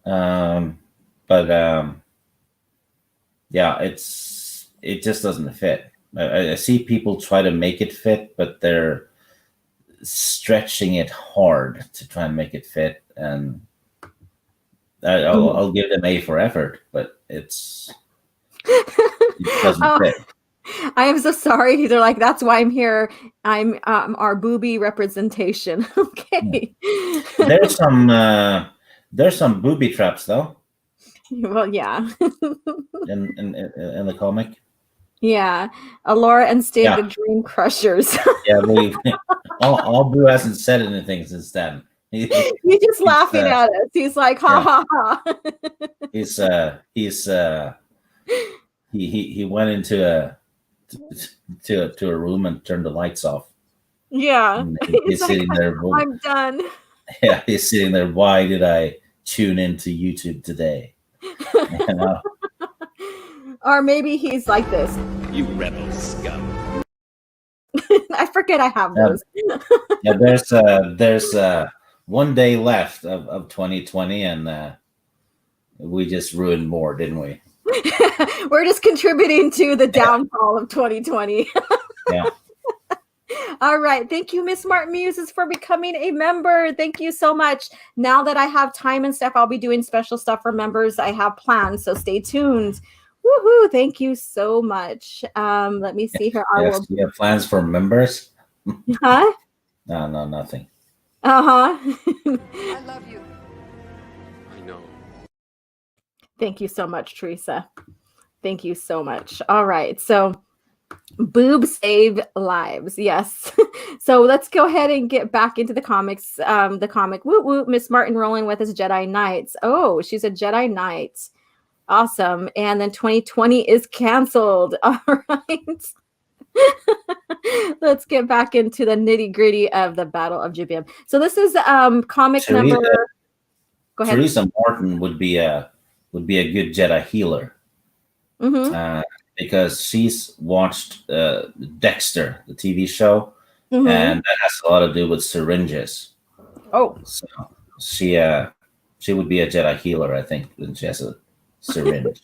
But yeah, it just doesn't fit. I see people try to make it fit, but they're stretching it hard to try and make it fit, and I'll give them A for effort, but it doesn't Oh, fit. I am so sorry. They're like, that's why I'm here. I'm our booby representation. Yeah. Okay. There's some booby traps though Well, yeah. in the comic. Yeah. Alora and Stig, Yeah, the Dream Crushers. yeah. We all Boo hasn't said anything since then. He's just He's laughing at us. He's like, ha yeah. ha ha. He went into a room and turned the lights off. Yeah. And He's he's like, sitting there. I'm done. Yeah, he's sitting there. Why did I tune into YouTube today? You know? Or maybe he's like this. You rebel scum. I forget I have those. Yeah, there's one day left of 2020, and we just ruined more, didn't we? We're just contributing to the downfall of 2020. Yeah. All right. Thank you, Miss Martin Muses, for becoming a member. Thank you so much. Now that I have time and stuff, I'll be doing special stuff for members. I have plans, so stay tuned. Woohoo! Thank you so much. Let me see here. Yes, you have plans for members? Huh? No, nothing. Uh-huh. I love you. I know. Thank you so much, Teresa. Thank you so much. All right. So boobs save lives. Yes. So let's go ahead and get back into the comics. The comic woot woot, Miss Martin rolling with us Jedi Knights. Oh, she's a Jedi Knight. Awesome. And then 2020 is canceled. All right. Let's get back into the nitty-gritty of the Battle of Jabiim. So this is comic number. Go ahead. Teresa Martin would be a good Jedi healer. Mm-hmm. Because she's watched Dexter, the TV show, Mm-hmm. and that has a lot to do with syringes. Oh, So she would be a Jedi healer, I think, when she has a syringe.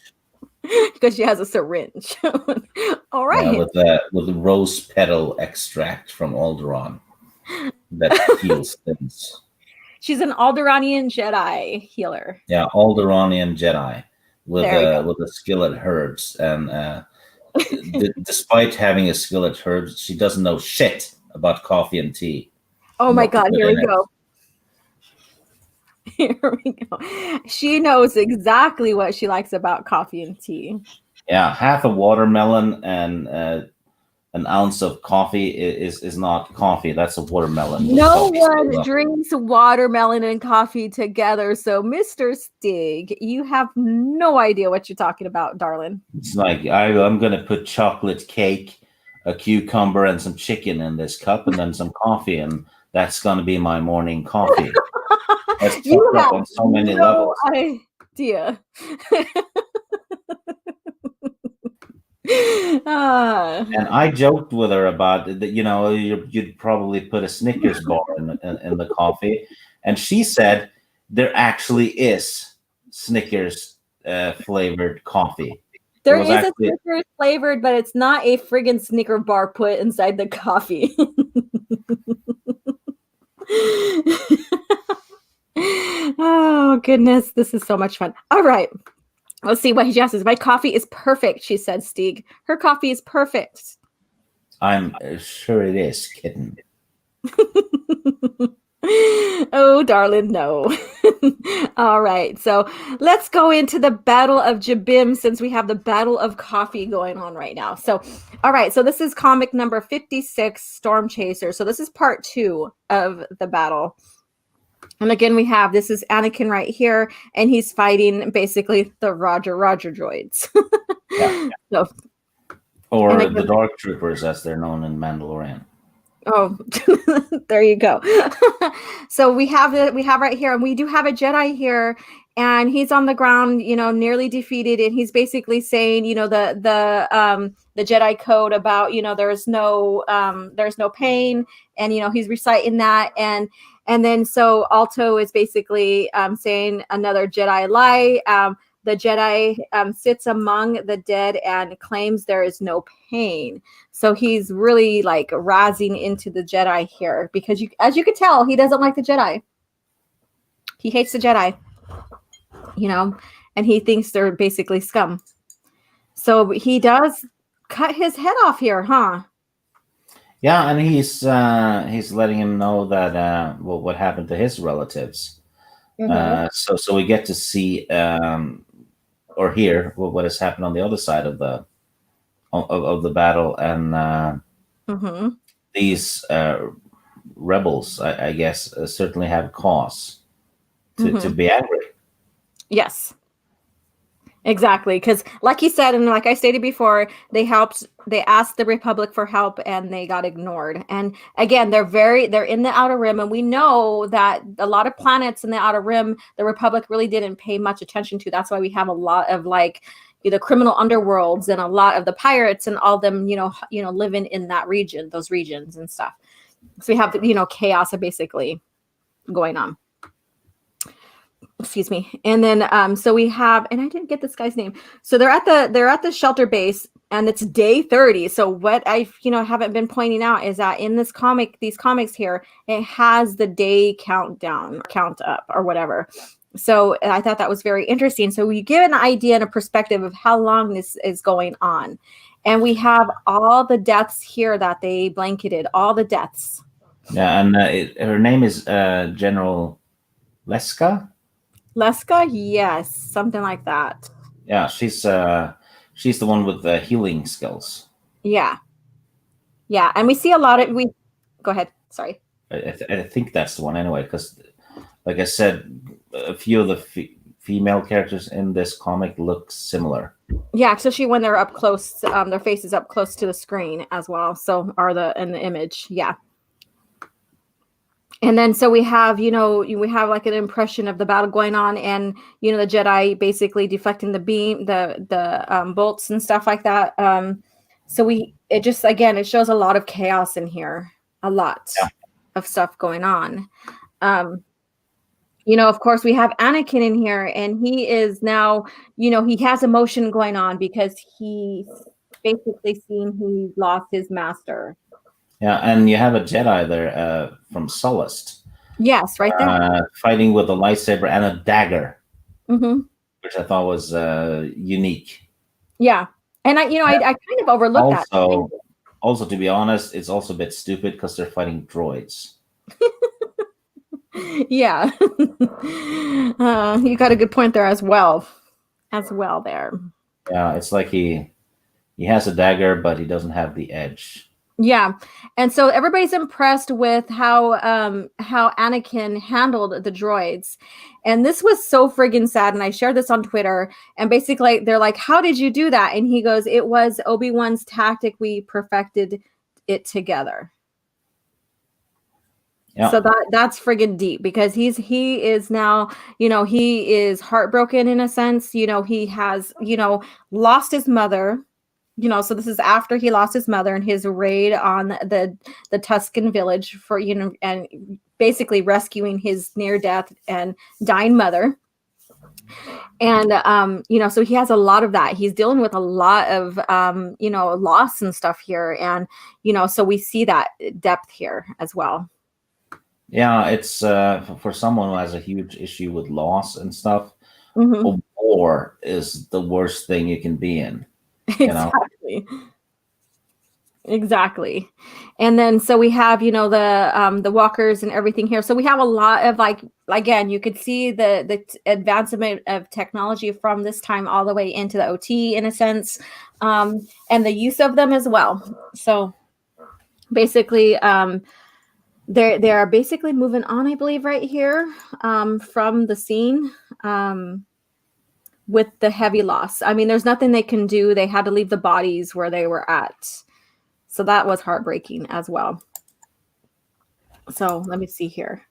because she has a syringe. All right. With rose petal extract from Alderaan that heals things. She's an Alderanian Jedi healer. Yeah, Alderanian Jedi with There we go. a skill at herbs, and despite having a skill at herbs, she doesn't know shit about coffee and tea. Oh my What to God, put here in we it. go. Here we go. She knows exactly what she likes about coffee and tea. Yeah, half a watermelon and an ounce of coffee is not coffee. That's a watermelon. with No coffee one still. drinks watermelon and coffee together. So, Mr. Stig, you have no idea what you're talking about, darling. It's like I'm gonna put chocolate cake, a cucumber, and some chicken in this cup, and then some coffee, and that's gonna be my morning coffee. That's You fucked up have on so many no levels. idea. Ah. And I joked with her about that. You'd probably put a Snickers bar in the coffee, and she said there actually is Snickers flavored coffee. There was is a actually- Snickers flavored, but it's not a friggin' Snicker bar put inside the coffee. Oh, goodness. This is so much fun. All right. Let's see what he says. My coffee is perfect, she said, Stig. Her coffee is perfect. I'm sure it is, kitten. Oh, darling, no. All right, so let's go into the Battle of Jabiim since we have the Battle of Coffee going on right now. So, all right, so this is comic number 56, Storm Chaser. So this is part 2 of the battle. And again, this is Anakin right here, and he's fighting basically the Roger droids. Yeah. So, or the Dark Troopers, as they're known in Mandalorian. Oh, there you go. So we have right here, and we do have a Jedi here, and he's on the ground, nearly defeated, and he's basically saying, the Jedi code about, there's no pain, and he's reciting that, and then so Alto is basically saying another Jedi lie. The Jedi sits among the dead and claims there is no pain. So he's really like razzing into the Jedi here because as you can tell, he doesn't like the Jedi. He hates the Jedi, and he thinks they're basically scum. So he does cut his head off here, huh? Yeah, and he's letting him know that what happened to his relatives. Mm-hmm. So we get to see or hear what has happened on the other side of the battle, and mm-hmm. these rebels, I guess, certainly have cause to be angry. Yes, exactly. Because, like you said, and like I stated before, they asked the Republic for help, and they got ignored. And again, they're in the Outer Rim, and we know that a lot of planets in the Outer Rim, the Republic really didn't pay much attention to. That's why we have a lot of the criminal underworlds and a lot of the pirates and all them, living in that region, those regions and stuff. So we have, chaos basically going on. Excuse me. And then, so we have, and I didn't get this guy's name. So they're at the shelter base, and it's day 30. So what I, haven't been pointing out is that in these comics here, it has the day count up or whatever. So I thought that was very interesting. So we give an idea and a perspective of how long this is going on. And we have all the deaths here that they blanketed, all the deaths. Yeah, and her name is General Leska? Leska? Yes, something like that. Yeah, she's the one with the healing skills. Yeah. Yeah, and we see a lot of... Go ahead, sorry. I think that's the one anyway, because like I said, a few of the female characters in this comic look similar. Yeah, especially when they're up close, their faces up close to the screen as well. So in the image, yeah. And then so we have, we have like an impression of the battle going on, and the Jedi basically deflecting the beam, the bolts and stuff like that. So it shows a lot of chaos in here, a lot of stuff going on. Of course, we have Anakin in here, and he is now, he has emotion going on because he's basically seen he lost his master. Yeah, and you have a Jedi there from Sullust. Yes, right there. Fighting with a lightsaber and a dagger, which I thought was unique. Yeah, and I kind of overlooked that. Also, to be honest, it's also a bit stupid because they're fighting droids. Yeah, you got a good point there as well. There. Yeah, it's like he has a dagger, but he doesn't have the edge. Yeah, and so everybody's impressed with how Anakin handled the droids, and this was so friggin' sad. And I shared this on Twitter, and basically they're like, "How did you do that?" And he goes, "It was Obi-Wan's tactic. We perfected it together." Yeah. So that's friggin' deep because he is now, he is heartbroken in a sense. He has, lost his mother. So this is after he lost his mother and his raid on the Tusken village for, and basically rescuing his near death and dying mother. And, so he has a lot of that. He's dealing with a lot of, loss and stuff here. And, so we see that depth here as well. Yeah, it's for someone who has a huge issue with loss and stuff, war is the worst thing you can be in. Exactly. And then so we have the walkers and everything here. So we have a lot of again, you could see the advancement of technology from this time all the way into the OT in a sense, and the use of them as well. So basically, they are basically moving on, I believe, right here from the scene with the heavy loss. I mean, there's nothing they can do. They had to leave the bodies where they were at. So that was heartbreaking as well. So let me see here.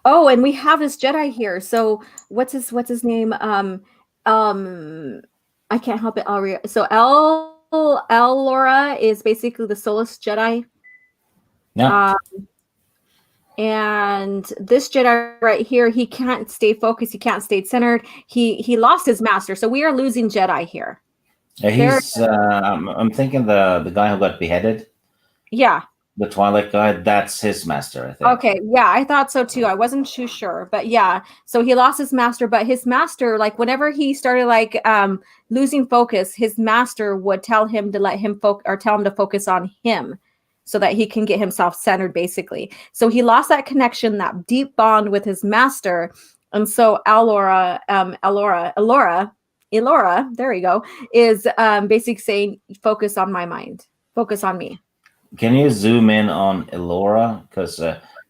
Oh, and we have this Jedi here. So what's his name? I can't help it. So Laura is basically the soulless Jedi. Yeah. And this Jedi right here, he can't stay focused. He can't stay centered. He lost his master. So we are losing Jedi here. Yeah, he's. I'm thinking the guy who got beheaded. Yeah. The Twilight guy. That's his master, I think. Okay. Yeah, I thought so too. I wasn't too sure, but yeah. So he lost his master, but his master, like whenever he started like losing focus, his master would tell him to let him tell him to focus on him, so that he can get himself centered, basically. So he lost that connection, that deep bond with his master. And so Elora, there we go, is basically saying, focus on my mind, focus on me. Can you zoom in on Elora? Because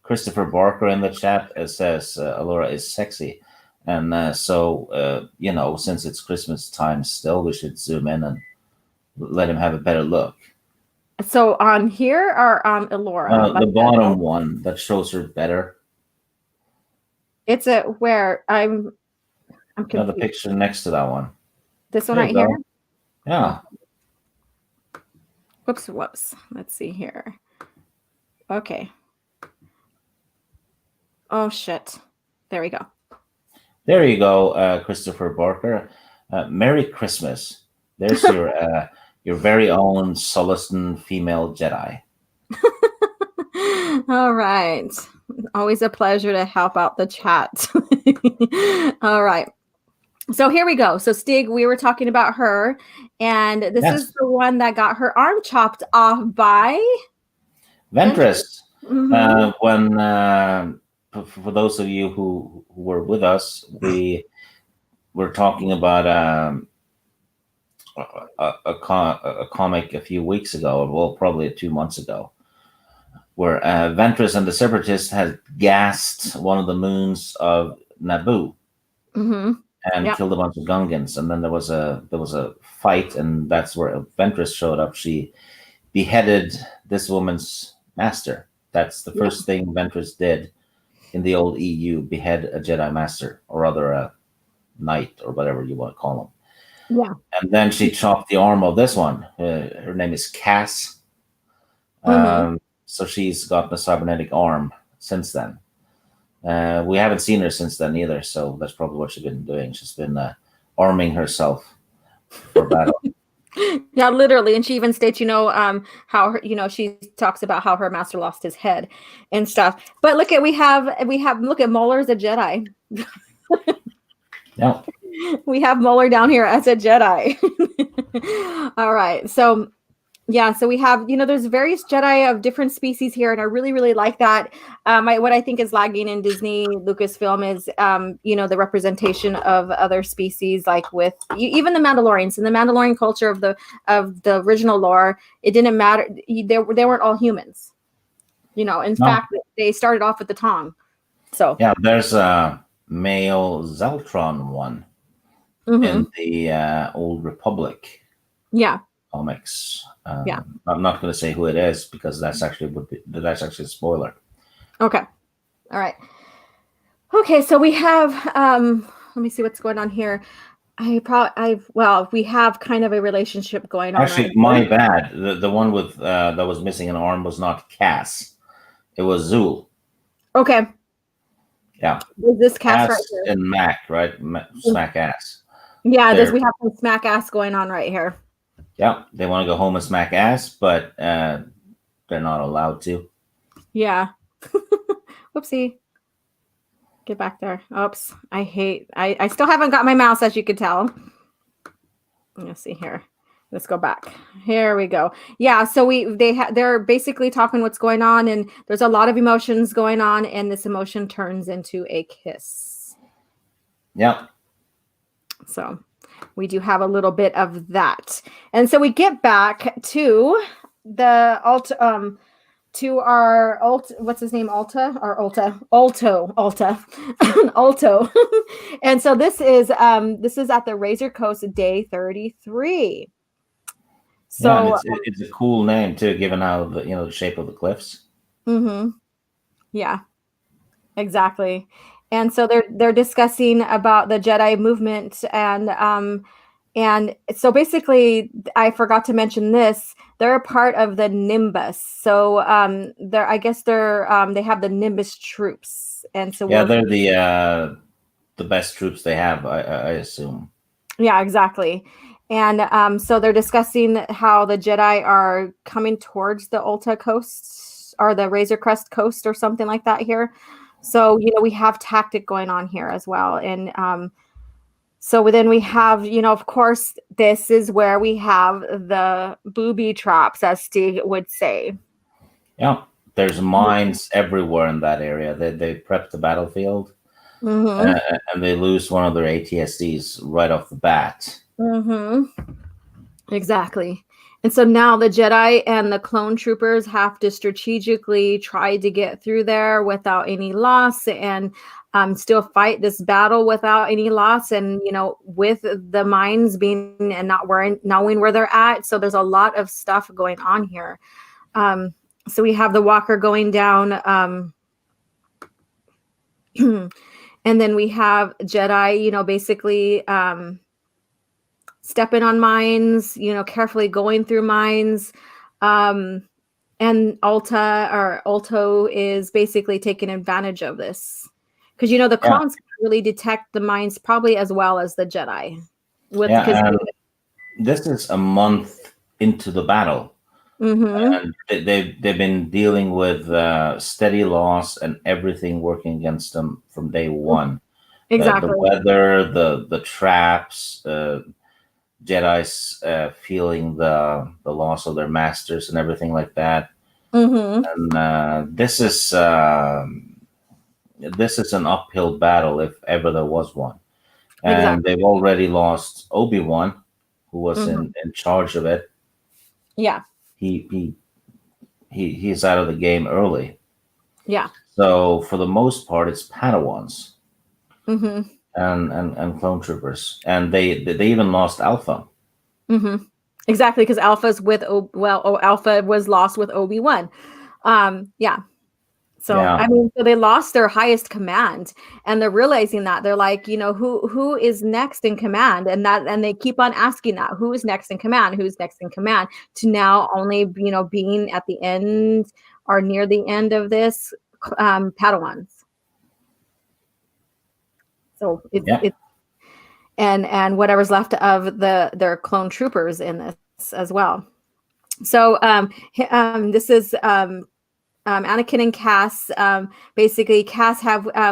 Christopher Barker in the chat says Elora is sexy. And so, since it's Christmas time still, we should zoom in and let him have a better look. So on here or on Elora? The bottom one that shows her better. It's where I'm confused. The picture next to that one. This one right here? Yeah. Whoops. Let's see here. Okay. Oh, shit. There we go. There you go, Christopher Barker. Merry Christmas. There's your very own Sullustan female Jedi. All right. Always a pleasure to help out the chat. All right. So here we go. So Stig, we were talking about her, and this is the one that got her arm chopped off by Ventress. Mm-hmm. When for those of you who were with us, we were talking about a comic a few weeks ago, well, probably 2 months ago, where Ventress and the Separatists had gassed one of the moons of Naboo. Mm-hmm. And killed a bunch of Gungans, and then there was a fight, and that's where Ventress showed up. She beheaded this woman's master. That's the first thing Ventress did in the old EU: behead a Jedi master, or rather a knight, or whatever you want to call him. Yeah. And then she chopped the arm of this one. Her name is Cass. So she's gotten a cybernetic arm since then. We haven't seen her since then either, so that's probably what she's been doing. She's been arming herself for battle. Yeah, literally. And she even states, how her, she talks about how her master lost his head and stuff. But look at look at Muller's a Jedi. Yeah. We have Muller down here as a Jedi. All right. So so we have, there's various Jedi of different species here, and I really, really like that. What I think is lagging in Disney Lucasfilm is, the representation of other species, like with even the Mandalorians. In the Mandalorian culture of the original lore, it didn't matter. They weren't all humans. In fact, they started off with the Tong. So yeah, there's a male Zeltron one in the Old Republic. Yeah. Comics. I'm not going to say who it is because that's actually a spoiler. Okay. All right. Okay, so we have let me see what's going on here. We have kind of a relationship going on. Actually, my bad. The one with that was missing an arm was not Cass. It was Zool. Okay. Yeah. Is this Cass right here? And Mac, right? Smack ass. Yeah, we have some smack ass going on right here. Yeah, they want to go home and smack ass, but they're not allowed to. Yeah. Whoopsie. Get back there. Oops. I still haven't got my mouse, as you could tell. Let's see here. Let's go back. Here we go. Yeah, so they're basically talking what's going on, and there's a lot of emotions going on, and this emotion turns into a kiss. Yeah. So we do have a little bit of that. And so we get back to the to our what's his name? Alta. Alto. And so this is at the Razor Coast day 33. So yeah, and it's a cool name too, given how the shape of the cliffs. Yeah, exactly. And so they're discussing about the Jedi movement, and so basically, I forgot to mention this. They're a part of the Nimbus. So I guess they have the Nimbus troops, and so Yeah, they're the best troops they have, I assume. Yeah, exactly. And so they're discussing how the Jedi are coming towards the Ulta Coast or the Razor Crest Coast or something like that here. So, we have tactic going on here as well. And so then we have, of course, this is where we have the booby traps, as Steve would say. Yeah, there's mines everywhere in that area. They prep the battlefield, and they lose one of their ATSDs right off the bat. Exactly. And so now the Jedi and the clone troopers have to strategically try to get through there without any loss and still fight this battle without any loss. And, with the mines being and not knowing where they're at. So there's a lot of stuff going on here. So we have the walker going down. And then we have Jedi, basically stepping on mines, carefully going through mines. And Alto is basically taking advantage of this. Because, the clones can really detect the mines probably as well as the Jedi. This is a month into the battle. And they've been dealing with steady loss and everything working against them from day one. Exactly. The weather, the traps, Jedi's feeling the loss of their masters and everything like that. And this is an uphill battle if ever there was one. And they've already lost Obi-Wan, who was in charge of it. Yeah. He's out of the game early. Yeah. So for the most part, it's Padawans and clone troopers, and they even lost Alpha. Exactly, because Alpha's Alpha was lost with Obi-Wan. Yeah. So so they lost their highest command, and they're realizing that they're like, who is next in command, and they keep on asking that, who is next in command, who's next in command, to now only being at the end or near the end of this Padawans. So it's and whatever's left of their clone troopers in this as well. So this is Anakin and Cass. Basically, Cass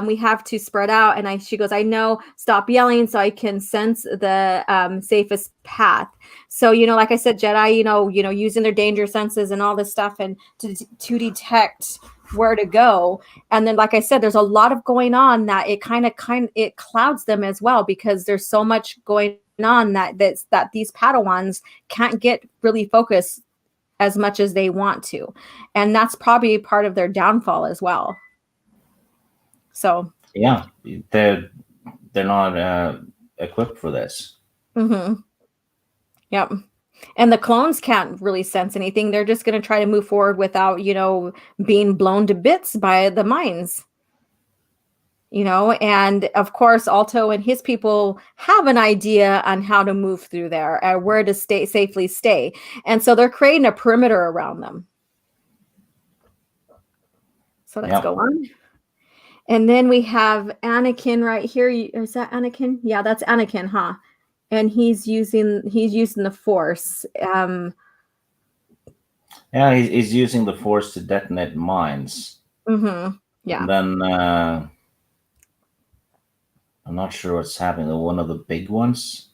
we have to spread out, and she goes, I know, stop yelling so I can sense the safest path. So like I said, Jedi, using their danger senses and all this stuff, and to detect where to go. And then, like I said, there's a lot of going on that it it clouds them as well, because there's so much going on that these Padawans can't get really focused as much as they want to, and that's probably part of their downfall as well. So yeah, they're not equipped for this. Yep. And the clones can't really sense anything. They're just going to try to move forward without being blown to bits by the mines. And of course, Alto and his people have an idea on how to move through there, where to safely stay. And so they're creating a perimeter around them. So let's go on. And then we have Anakin right here. Is that Anakin? Yeah, that's Anakin, huh? And he's using the Force. Yeah, he's using the Force to detonate mines. Yeah. And then I'm not sure what's happening. One of the big ones.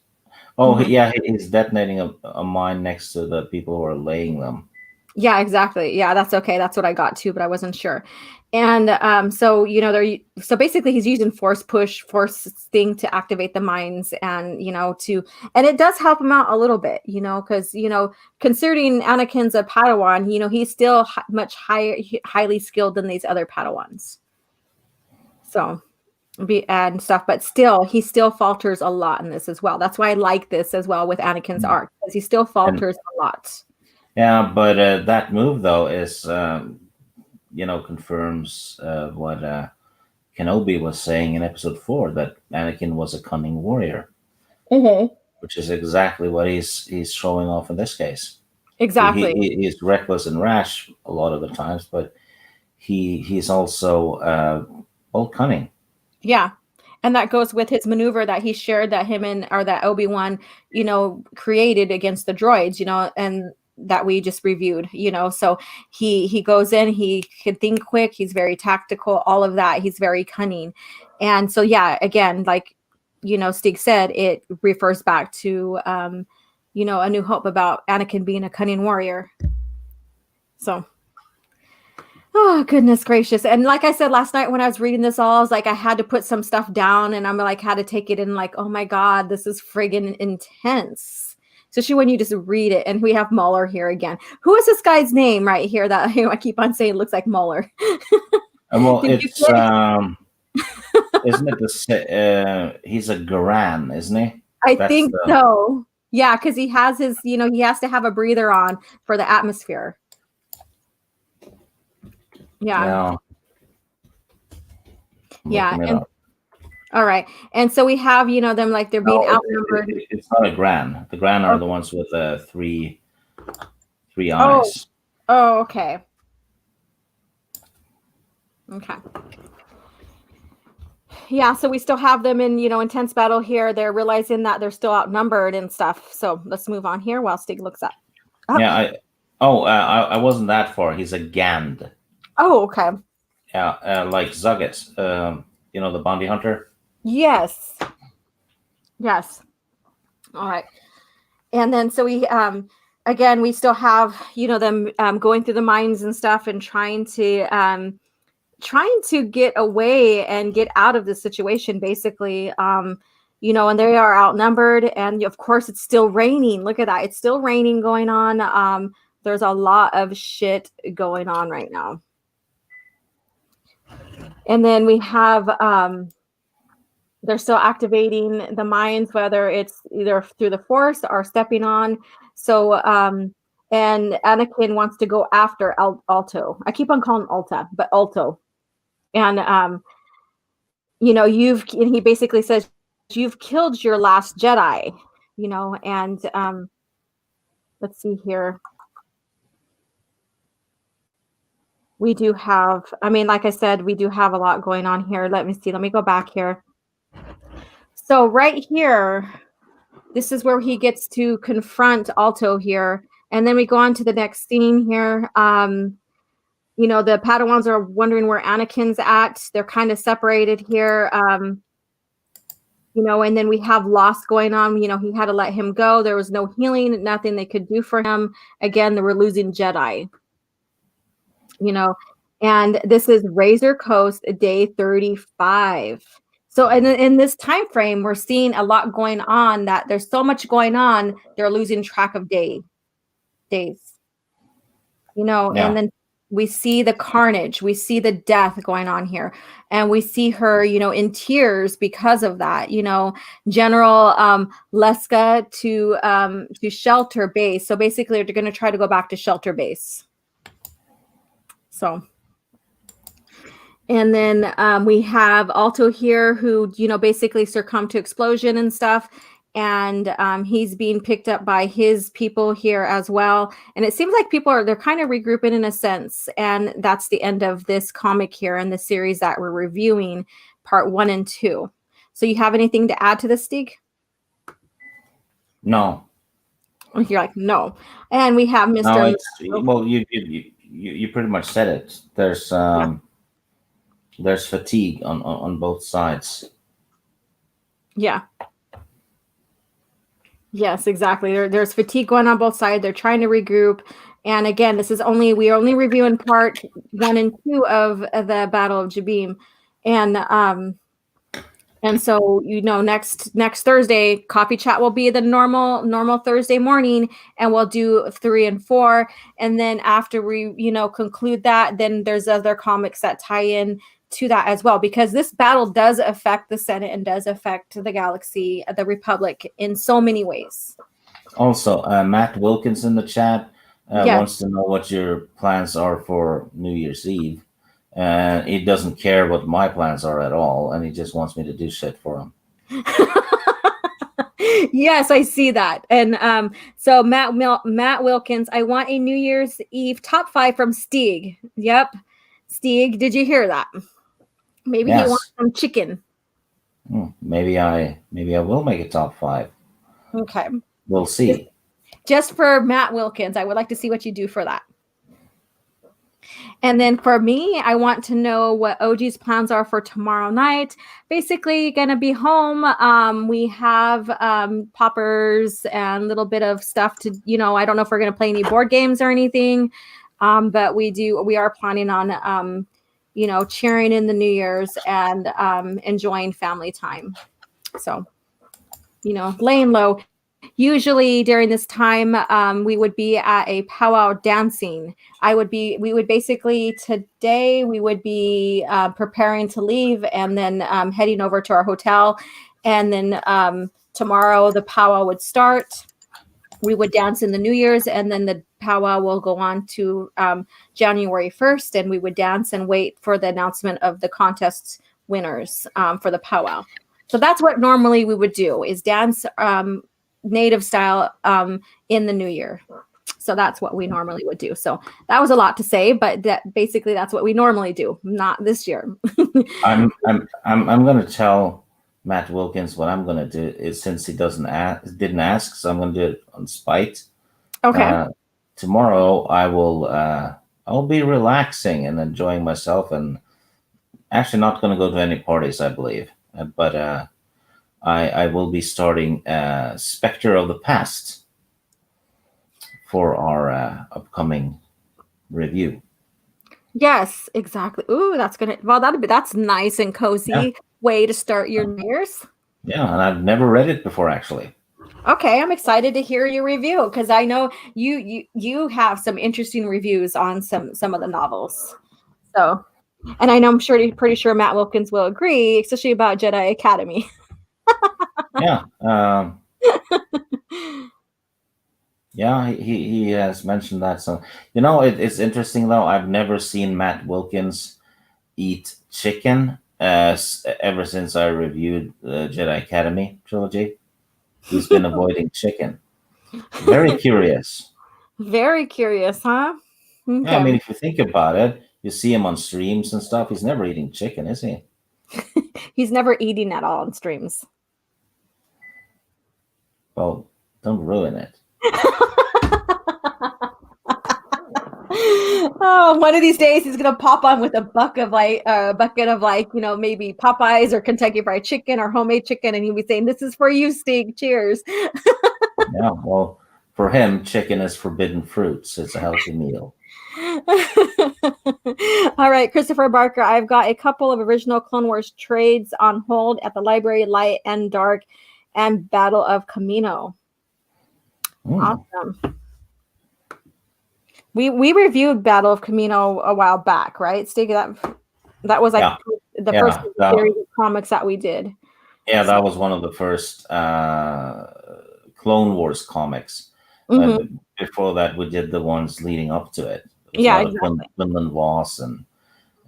Oh, yeah, he's detonating a mine next to the people who are laying them. Yeah, exactly. Yeah, that's okay. That's what I got too, but I wasn't sure. And so so basically he's using force push, force thing to activate the mines, and and it does help him out a little bit, because considering Anakin's a Padawan, he's still much highly skilled than these other Padawans. So and stuff, but still he still falters a lot in this as well. That's why I like this as well with Anakin's arc, because he still falters a lot. Yeah, but that move though is confirms what Kenobi was saying in Episode 4, that Anakin was a cunning warrior, which is exactly what he's showing off in this case. Exactly. He's reckless and rash a lot of the times, but he's also cunning. Yeah. And that goes with his maneuver that he shared that that Obi-Wan, created against the droids, and that we just reviewed, so he goes in, he can think quick, he's very tactical, all of that, he's very cunning. And so, yeah, again, like, Stig said, it refers back to, A New Hope about Anakin being a cunning warrior. So, oh, goodness gracious. And like I said last night when I was reading this all, I was like, I had to put some stuff down, and I'm like, had to take it in, like, oh my God, this is friggin' intense. Especially when you just read it. And we have Mueller here again. Who is this guy's name right here that I keep on saying looks like Mueller? Well, it's isn't it he's a Garan, isn't he? I think so. Yeah, because he has his, he has to have a breather on for the atmosphere. Yeah. And, all right. And so we have, them like they're being outnumbered. It's not a Gran. The Gran are the ones with three eyes. Oh, okay. Okay. Yeah, so we still have them in, intense battle here. They're realizing that they're still outnumbered and stuff. So let's move on here while Stig looks up. Yeah, I wasn't that far. He's a Gand. Oh, okay. Yeah, like Zuggis, the bounty hunter. Yes. All right. And then so we again we still have them going through the mines and stuff and trying to get away and get out of the situation, basically. And they are outnumbered, and of course it's still raining. Look at that. It's still raining going on. There's a lot of shit going on right now. And then we have they're still activating the mines, whether it's either through the force or stepping on. So, and Anakin wants to go after Alto. I keep on calling Alta, but Alto. And, and he basically says, you've killed your last Jedi, and let's see here. We do have, like I said, we do have a lot going on here. Let me see. Let me go back here. So right here, this is where he gets to confront Alto here. And then we go on to the next scene here. The Padawans are wondering where Anakin's at. They're kind of separated here. And then we have loss going on. He had to let him go. There was no healing, nothing they could do for him. Again, they were losing Jedi. And this is Razor Coast, day 35. So in this time frame, we're seeing a lot going on, that there's so much going on, they're losing track of days. And then we see the carnage, we see the death going on here, and we see her, in tears because of that. General Leska to shelter base. So basically, they're going to try to go back to shelter base. So. And then we have Alto here, who, basically succumbed to explosion and stuff. And he's being picked up by his people here as well. And it seems like they're kind of regrouping in a sense. And that's the end of this comic here in the series that we're reviewing, part 1 and 2. So you have anything to add to this, Stig? No. You're like, no. And we have Mr. Well, you pretty much said it. There's fatigue on both sides. Yeah. Yes, exactly. There's fatigue going on both sides. They're trying to regroup. And again, we're only reviewing part 1 and 2 of the Battle of Jabiim. And so, next Thursday, coffee chat will be the normal Thursday morning, and we'll do 3 and 4. And then after we, conclude that, then there's other comics that tie in to that as well, because this battle does affect the Senate and does affect the galaxy, the Republic, in so many ways. Also, Matt Wilkins in the chat Yes. wants to know what your plans are for New Year's Eve. And he doesn't care what my plans are at all, and he just wants me to do shit for him. Yes, I see that. And so Matt Wilkins, I want a New Year's Eve top 5 from Stieg. Yep. Stieg, did you hear that? Maybe Yes. he wants some chicken. Maybe I will make a top 5. Okay. We'll see. Just for Matt Wilkins, I would like to see what you do for that. And then for me, I want to know what OG's plans are for tomorrow night. Basically, gonna be home. We have poppers and a little bit of stuff to, I don't know if we're gonna play any board games or anything, but we are planning on, cheering in the New Year's and enjoying family time. So, laying low. Usually during this time, we would be at a powwow dancing. Today we would be preparing to leave and then heading over to our hotel. And then tomorrow the powwow would start. We would dance in the New Year's, and then the powwow will go on to January 1st, and we would dance and wait for the announcement of the contest winners for the powwow. So that's what normally we would do, is dance native style in the new year. So that's what we normally would do. So that was a lot to say, but that's what we normally do. Not this year. I'm going to tell Matt Wilkins what I'm going to do, is, since he didn't ask, so I'm going to do it on spite. Okay. Tomorrow I'll be relaxing and enjoying myself, and actually not going to go to any parties, I believe. But I will be starting Spectre of the Past for our upcoming review. Yes, exactly. Ooh, that's nice and cozy way to start your New Year's. Yeah, and I've never read it before, actually. Okay, I'm excited to hear your review, because I know you have some interesting reviews on some of the novels. So, and I know pretty sure Matt Wilkins will agree, especially about Jedi Academy. Yeah. Yeah, he has mentioned that. So, it's interesting, though. I've never seen Matt Wilkins eat chicken ever since I reviewed the Jedi Academy trilogy. He's been avoiding chicken. Very curious. Very curious, huh? Okay. Yeah, I mean, if you think about it, you see him on streams and stuff. He's never eating chicken, is he? He's never eating at all on streams. Well, don't ruin it. Oh, one of these days he's gonna pop on with a bucket of maybe Popeyes or Kentucky Fried Chicken or homemade chicken, and he'll be saying, "This is for you, Stig. Cheers." Yeah, well, for him, chicken is forbidden fruit, so it's a healthy meal. All right, Christopher Barker, I've got a couple of original Clone Wars trades on hold at the library, Light and Dark and Battle of Camino. Awesome. We reviewed Battle of Camino a while back, right, Stig? That was like the first series of comics that we did. Yeah, that was one of the first Clone Wars comics. Mm-hmm. Before that, we did the ones leading up to it. Exactly. Quinlan Voss and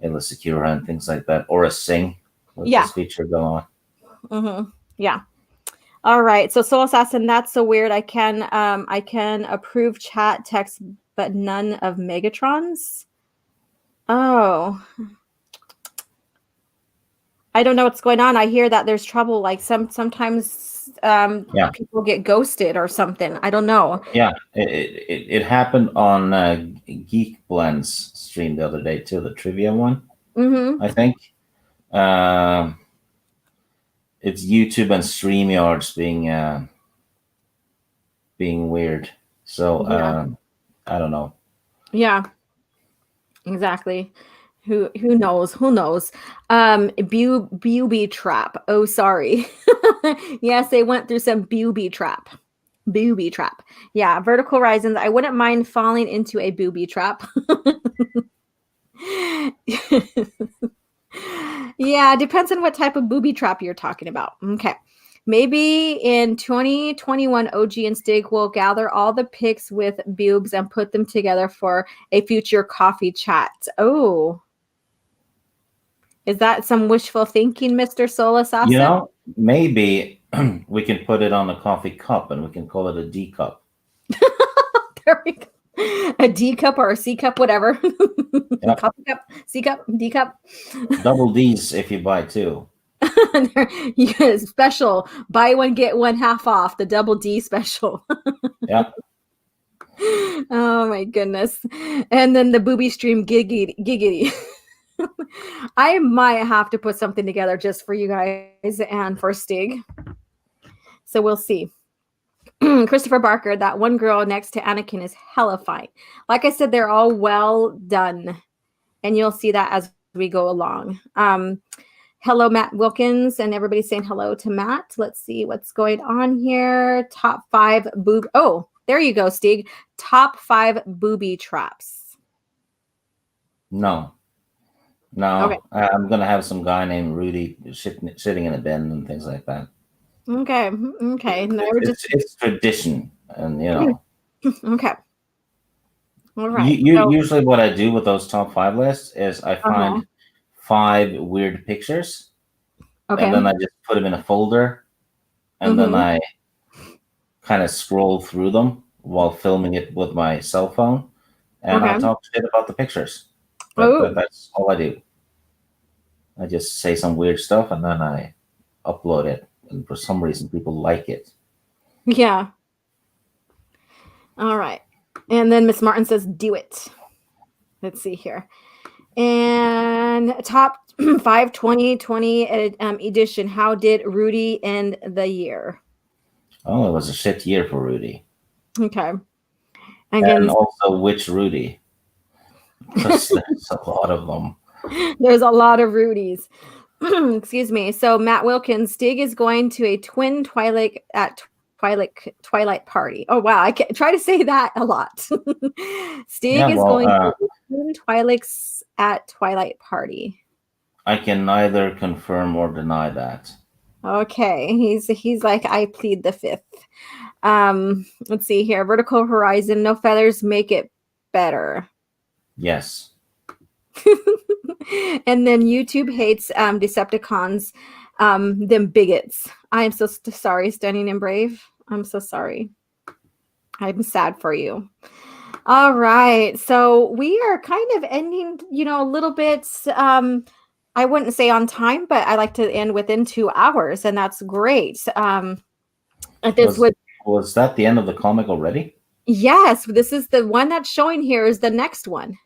Ayla Secura and things like that. Or a Singh with this feature going on. Mm-hmm. Yeah. All right. So Soul Assassin, that's so weird. I can approve chat text, but none of Megatron's. Oh. I don't know what's going on. I hear that there's trouble. Like sometimes people get ghosted or something. I don't know. Yeah, it happened on Geek Blend's stream the other day too, the trivia one. Mm-hmm. I think it's YouTube and StreamYards being being weird. So I don't know. Yeah, exactly. Who knows? Who knows? Booby trap. Oh, sorry. Yes, they went through some booby trap. Booby trap. Yeah, vertical horizons. I wouldn't mind falling into a booby trap. Yeah, depends on what type of booby trap you're talking about. Okay. Maybe in 2021, OG and Stig will gather all the pics with boobs and put them together for a future coffee chat. Oh, is that some wishful thinking, Mr. Soul Assassin? Maybe we can put it on a coffee cup and we can call it a D cup. There we go. A D cup or a C cup, whatever. Yep. Coffee cup, C cup, D cup. Double D's if you buy two. Yeah, special. Buy one, get one half off. The double D special. Yeah. Oh my goodness. And then the booby stream giggity. I might have to put something together just for you guys and for Stig. So we'll see. Christopher Barker, that one girl next to Anakin is hella fine. Like I said, they're all well done. And you'll see that as we go along. Hello, Matt Wilkins, and everybody's saying hello to Matt. Let's see what's going on here. Top 5 boob. Oh, there you go, Stig. Top 5 booby traps. No. Okay. I'm gonna have some guy named Rudy sitting in a bin and things like that. Okay. No, it's tradition, and Okay. All right. Usually, what I do with those top 5 lists is I find 5 weird pictures, and then I just put them in a folder, and then I kind of scroll through them while filming it with my cell phone, and I talk shit about the pictures. That's all I do. I just say some weird stuff, and then I upload it, and for some reason, people like it. Yeah. All right. And then Miss Martin says, do it. Let's see here. And top 5 2020 edition. How did Rudy end the year? Oh, it was a shit year for Rudy. Okay. And also, which Rudy? Because there's a lot of them. There's a lot of Rudys. Excuse me. So Matt Wilkins, Stig is going to a twin Twilight party. Oh wow, I can try to say that a lot. Stig is going to twin Twilight's at Twilight party. I can neither confirm or deny that. Okay, he's like, I plead the fifth. Let's see here. Vertical horizon, no feathers make it better. Yes. And then YouTube hates Decepticons, them bigots. I am so sorry, Stunning and Brave. I'm so sorry. I'm sad for you. All right. So we are kind of ending, a little bit, I wouldn't say on time, but I like to end within 2 hours, and that's great. Was that the end of the comic already? Yes. This is the one that's showing here is the next one.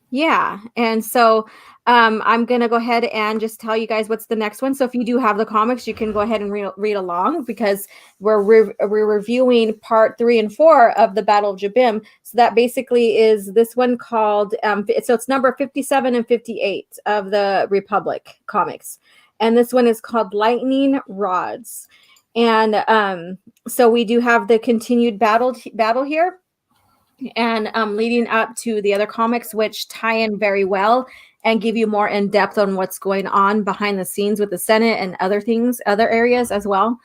Yeah. And so I'm going to go ahead and just tell you guys what's the next one. So if you do have the comics, you can go ahead and read along, because we're reviewing part 3 and 4 of the Battle of Jabiim. So that basically is this one called, so it's number 57 and 58 of the Republic comics. And this one is called Lightning Rods. And so we do have the continued battle here. And leading up to the other comics, which tie in very well and give you more in depth on what's going on behind the scenes with the Senate and other things, other areas as well.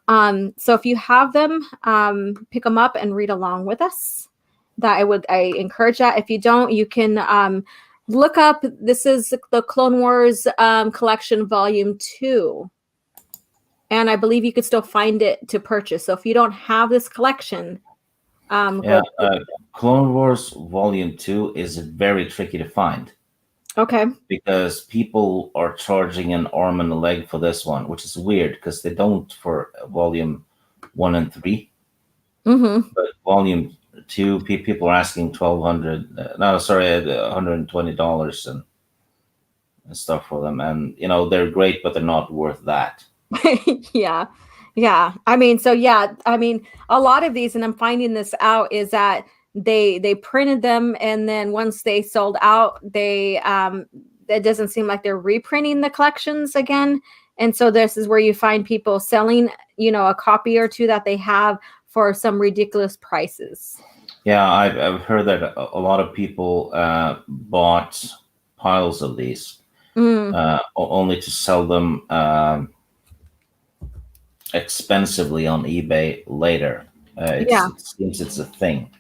So if you have them, pick them up and read along with us. I encourage that. If you don't, you can look up. This is the Clone Wars collection, volume 2. And I believe you could still find it to purchase. So if you don't have this collection, Clone Wars Volume 2 is very tricky to find. Okay. Because people are charging an arm and a leg for this one, which is weird because they don't for Volume 1 and 3. Mm-hmm. But Volume 2, people are asking $120 and stuff for them. And, they're great, but they're not worth that. Yeah. Yeah. I mean, so yeah, I mean, a lot of these, and I'm finding this out, is that they printed them, and then once they sold out, it doesn't seem like they're reprinting the collections again. And so this is where you find people selling, a copy or two that they have for some ridiculous prices. Yeah, I've heard that a lot of people bought piles of these only to sell them expensively on eBay later. Yeah. It seems it's a thing,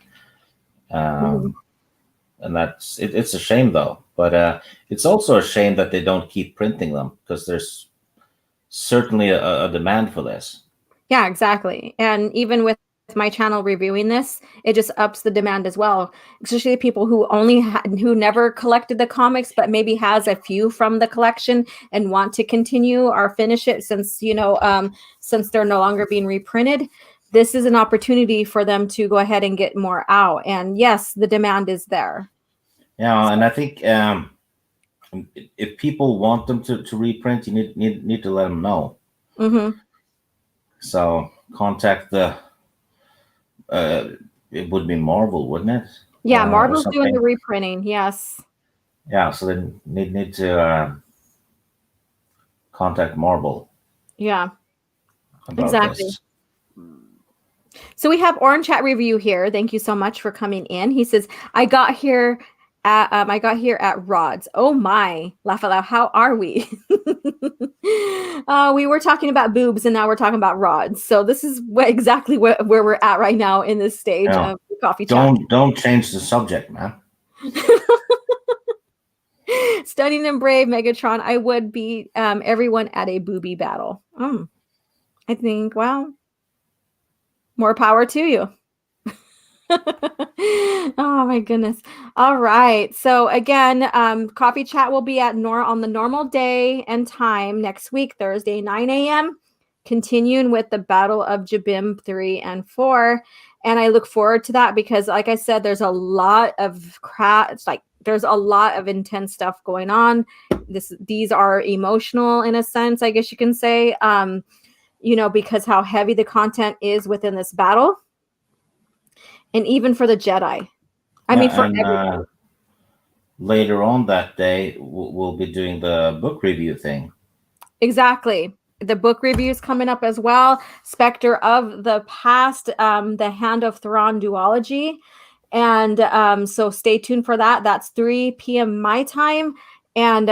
Mhm. and it's a shame though. But it's also a shame that they don't keep printing them, because there's certainly a demand for this. Yeah, exactly. And even with my channel reviewing this, it just ups the demand as well. Especially people who who never collected the comics, but maybe has a few from the collection and want to continue or finish it since since they're no longer being reprinted. This is an opportunity for them to go ahead and get more out. And yes, the demand is there. Yeah, and I think if people want them to reprint, you need to let them know. Mm-hmm. So contact the. Uh, it would be Marvel, wouldn't it? Yeah, Or Marvel's doing the something. reprinting. Yes. Yeah, so they need to contact Marvel Yeah, about exactly. this. So we have Orange Chat Review here. Thank you so much for coming in. He says, I got here at Rods. Oh my, laugh out loud. How are we? We were talking about boobs and now we're talking about rods. So this is exactly where we're at right now in this stage Yeah, of the coffee chat. don't change the subject, man. Stunning and brave, Megatron. I would beat everyone at a booby battle. I think, well, more power to you. Oh my goodness. All right. So again, coffee chat will be on the normal day and time next week, Thursday, 9 a.m. Continuing with the Battle of Jabiim 3 and 4. And I look forward to that because, like I said, there's a lot of crap. It's like there's a lot of intense stuff going on. These are emotional in a sense, I guess you can say. Because how heavy the content is within this battle. And even for the Jedi. I mean, Yeah, for and everybody. later on that day, we'll be doing the book review thing. Exactly. The book review is coming up as well. Spectre of the Past, the Hand of Thrawn duology. And so stay tuned for that. That's 3 p.m. my time. And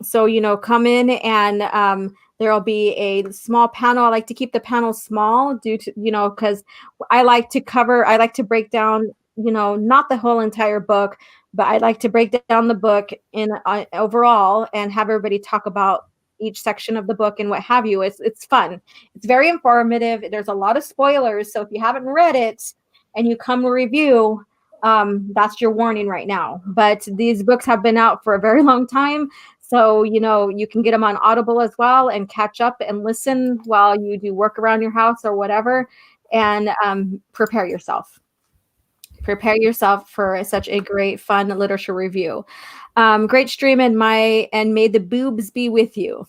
so, come in and there'll be a small panel. I like to keep the panel small due to, because I like to break down, not the whole entire book, but I like to break down the book in overall and have everybody talk about each section of the book and what have you. It's fun. It's very informative. There's a lot of spoilers. So if you haven't read it and you come to review, that's your warning right now. But these books have been out for a very long time. So, you can get them on Audible as well and catch up and listen while you do work around your house or whatever. And prepare yourself. Prepare yourself for such a great, fun literature review. Great stream, and may the boobs be with you.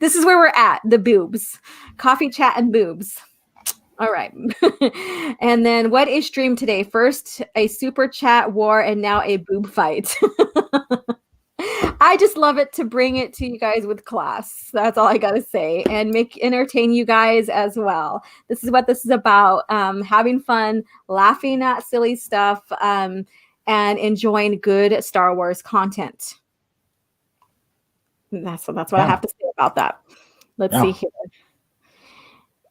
This is where we're at, the boobs. Coffee chat and boobs. All right. And then what is stream today? First, a super chat war, and now a boob fight. I just love it to bring it to you guys with class. That's all I got to say, and entertain you guys as well. This is what this is about. Having fun, laughing at silly stuff, and enjoying good Star Wars content. That's what I have to say about that. Let's see here.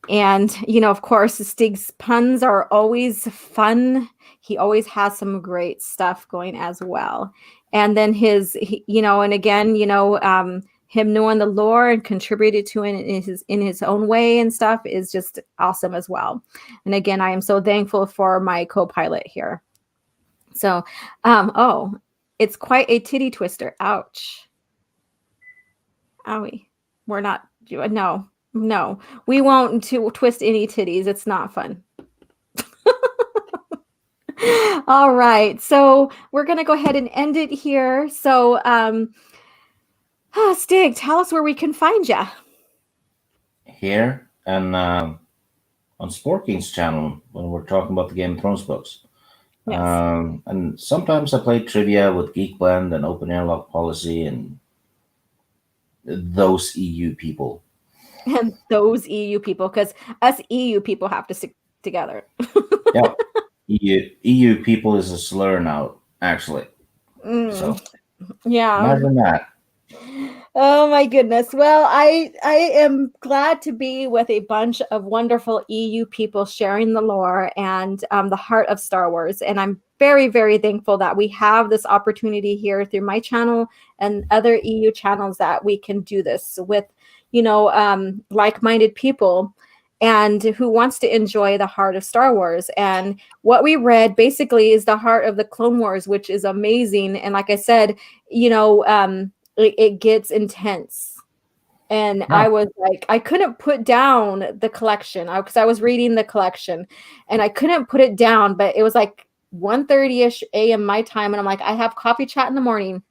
And, of course, Stig's puns are always fun. He always has some great stuff going as well. And then and again, him knowing the lore and contributed to it in his own way and stuff is just awesome as well. And again, I am so thankful for my co-pilot here. So, it's quite a titty twister. Ouch. Owie. We're not, no, we won't twist any titties. It's not fun. All right. So we're going to go ahead and end it here. So, Stig, tell us where we can find you. here and on Sporking's channel when we're talking about the Game of Thrones books. Yes. And sometimes I play trivia with Geek Blend and Open Airlock Policy and those EU people. And those EU people, because us EU people have to stick together. Yeah, EU people is a slur now, actually. So Yeah. imagine that. Oh my goodness. Well, I am glad to be with a bunch of wonderful EU people sharing the lore and the heart of Star Wars. And I'm very, very thankful that we have this opportunity here through my channel and other EU channels that we can do this with, like-minded people and who wants to enjoy the heart of Star Wars. And what we read basically is the heart of the Clone Wars, which is amazing. And like I said, it gets intense. And Yeah. I was like, I couldn't put down the collection because I was reading the collection and I couldn't put it down, but it was like 1:30ish a.m. my time. And I'm like, I have coffee chat in the morning.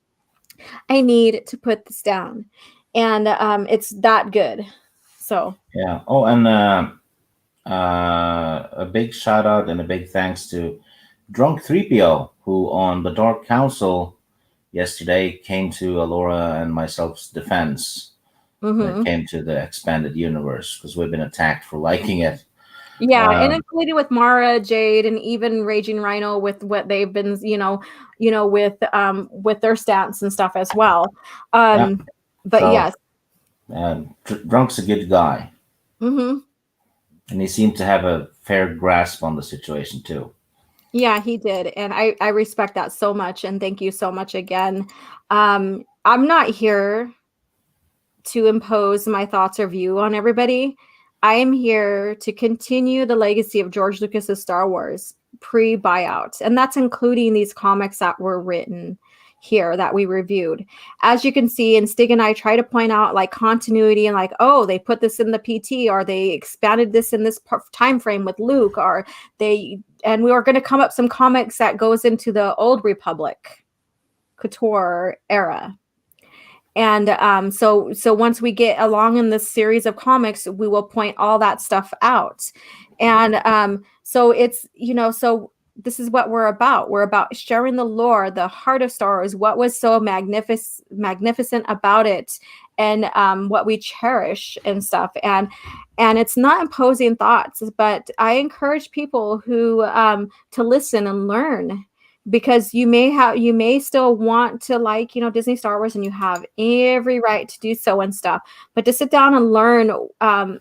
I need to put this down. And it's that good. So Yeah. Oh, and a big shout out and a big thanks to Drunk 3PO, who on the Dark Council yesterday came to Alora and myself's defense when it came to the expanded universe because we've been attacked for liking it. Yeah, and including with Mara, Jade, and even Raging Rhino with what they've been, with their stance and stuff as well. Yeah. But So, yes. Drunk's a good guy. Mm-hmm. And he seemed to have a fair grasp on the situation too. Yeah, he did. And I respect that so much. And thank you so much again. I'm not here to impose my thoughts or view on everybody. I am here to continue the legacy of George Lucas's Star Wars pre-buyout. And that's including these comics that were written here that we reviewed. As you can see, and Stig and I try to point out like continuity and like, oh, they put this in the PT or they expanded this in this time frame with Luke and we were going to come up some comics that goes into the Old Republic Couture era. And so once we get along in this series of comics, we will point all that stuff out. And so it's, so this is what we're about. We're about sharing the lore, the heart of Star Wars, what was so magnificent about it, and what we cherish and stuff. And it's not imposing thoughts, but I encourage people who to listen and learn, because you may still want to like, Disney Star Wars, and you have every right to do so and stuff, but to sit down and learn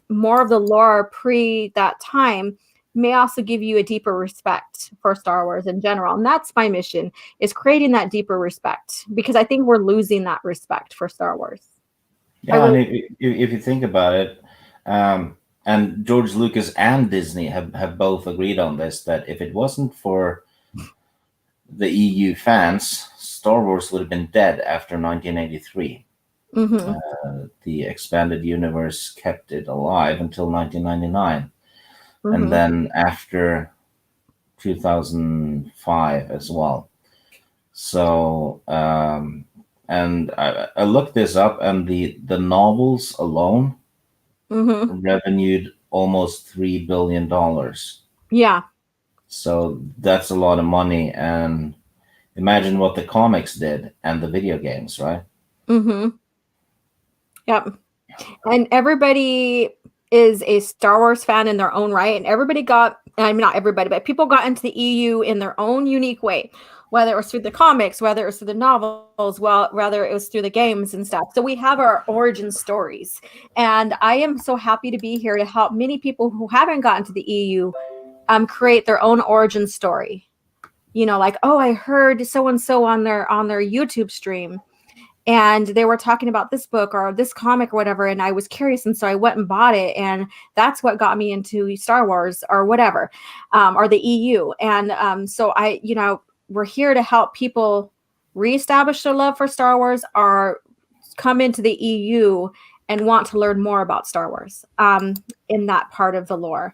more of the lore pre that time may also give you a deeper respect for Star Wars in general. And that's my mission, is creating that deeper respect, because I think we're losing that respect for Star Wars. Yeah, and if you think about it, and George Lucas and Disney have both agreed on this, that if it wasn't for the EU fans, Star Wars would have been dead after 1983. The expanded universe kept it alive until 1999. And then after 2005 as well. So, and I looked this up, and the novels alone revenued almost $3 billion. Yeah. So that's a lot of money. And imagine what the comics did and the video games, right? Yep. And everybody is a Star Wars fan in their own right. And everybody not everybody, but people got into the EU in their own unique way, whether it was through the comics, whether it was through the novels, whether it was through the games and stuff. So we have our origin stories. And I am so happy to be here to help many people who haven't gotten to the EU create their own origin story. Like, oh, I heard so-and-so on their YouTube stream, and they were talking about this book or this comic or whatever, and I was curious, and so I went and bought it, and that's what got me into Star Wars or whatever, or the EU. And so we're here to help people reestablish their love for Star Wars or come into the EU and want to learn more about Star Wars in that part of the lore.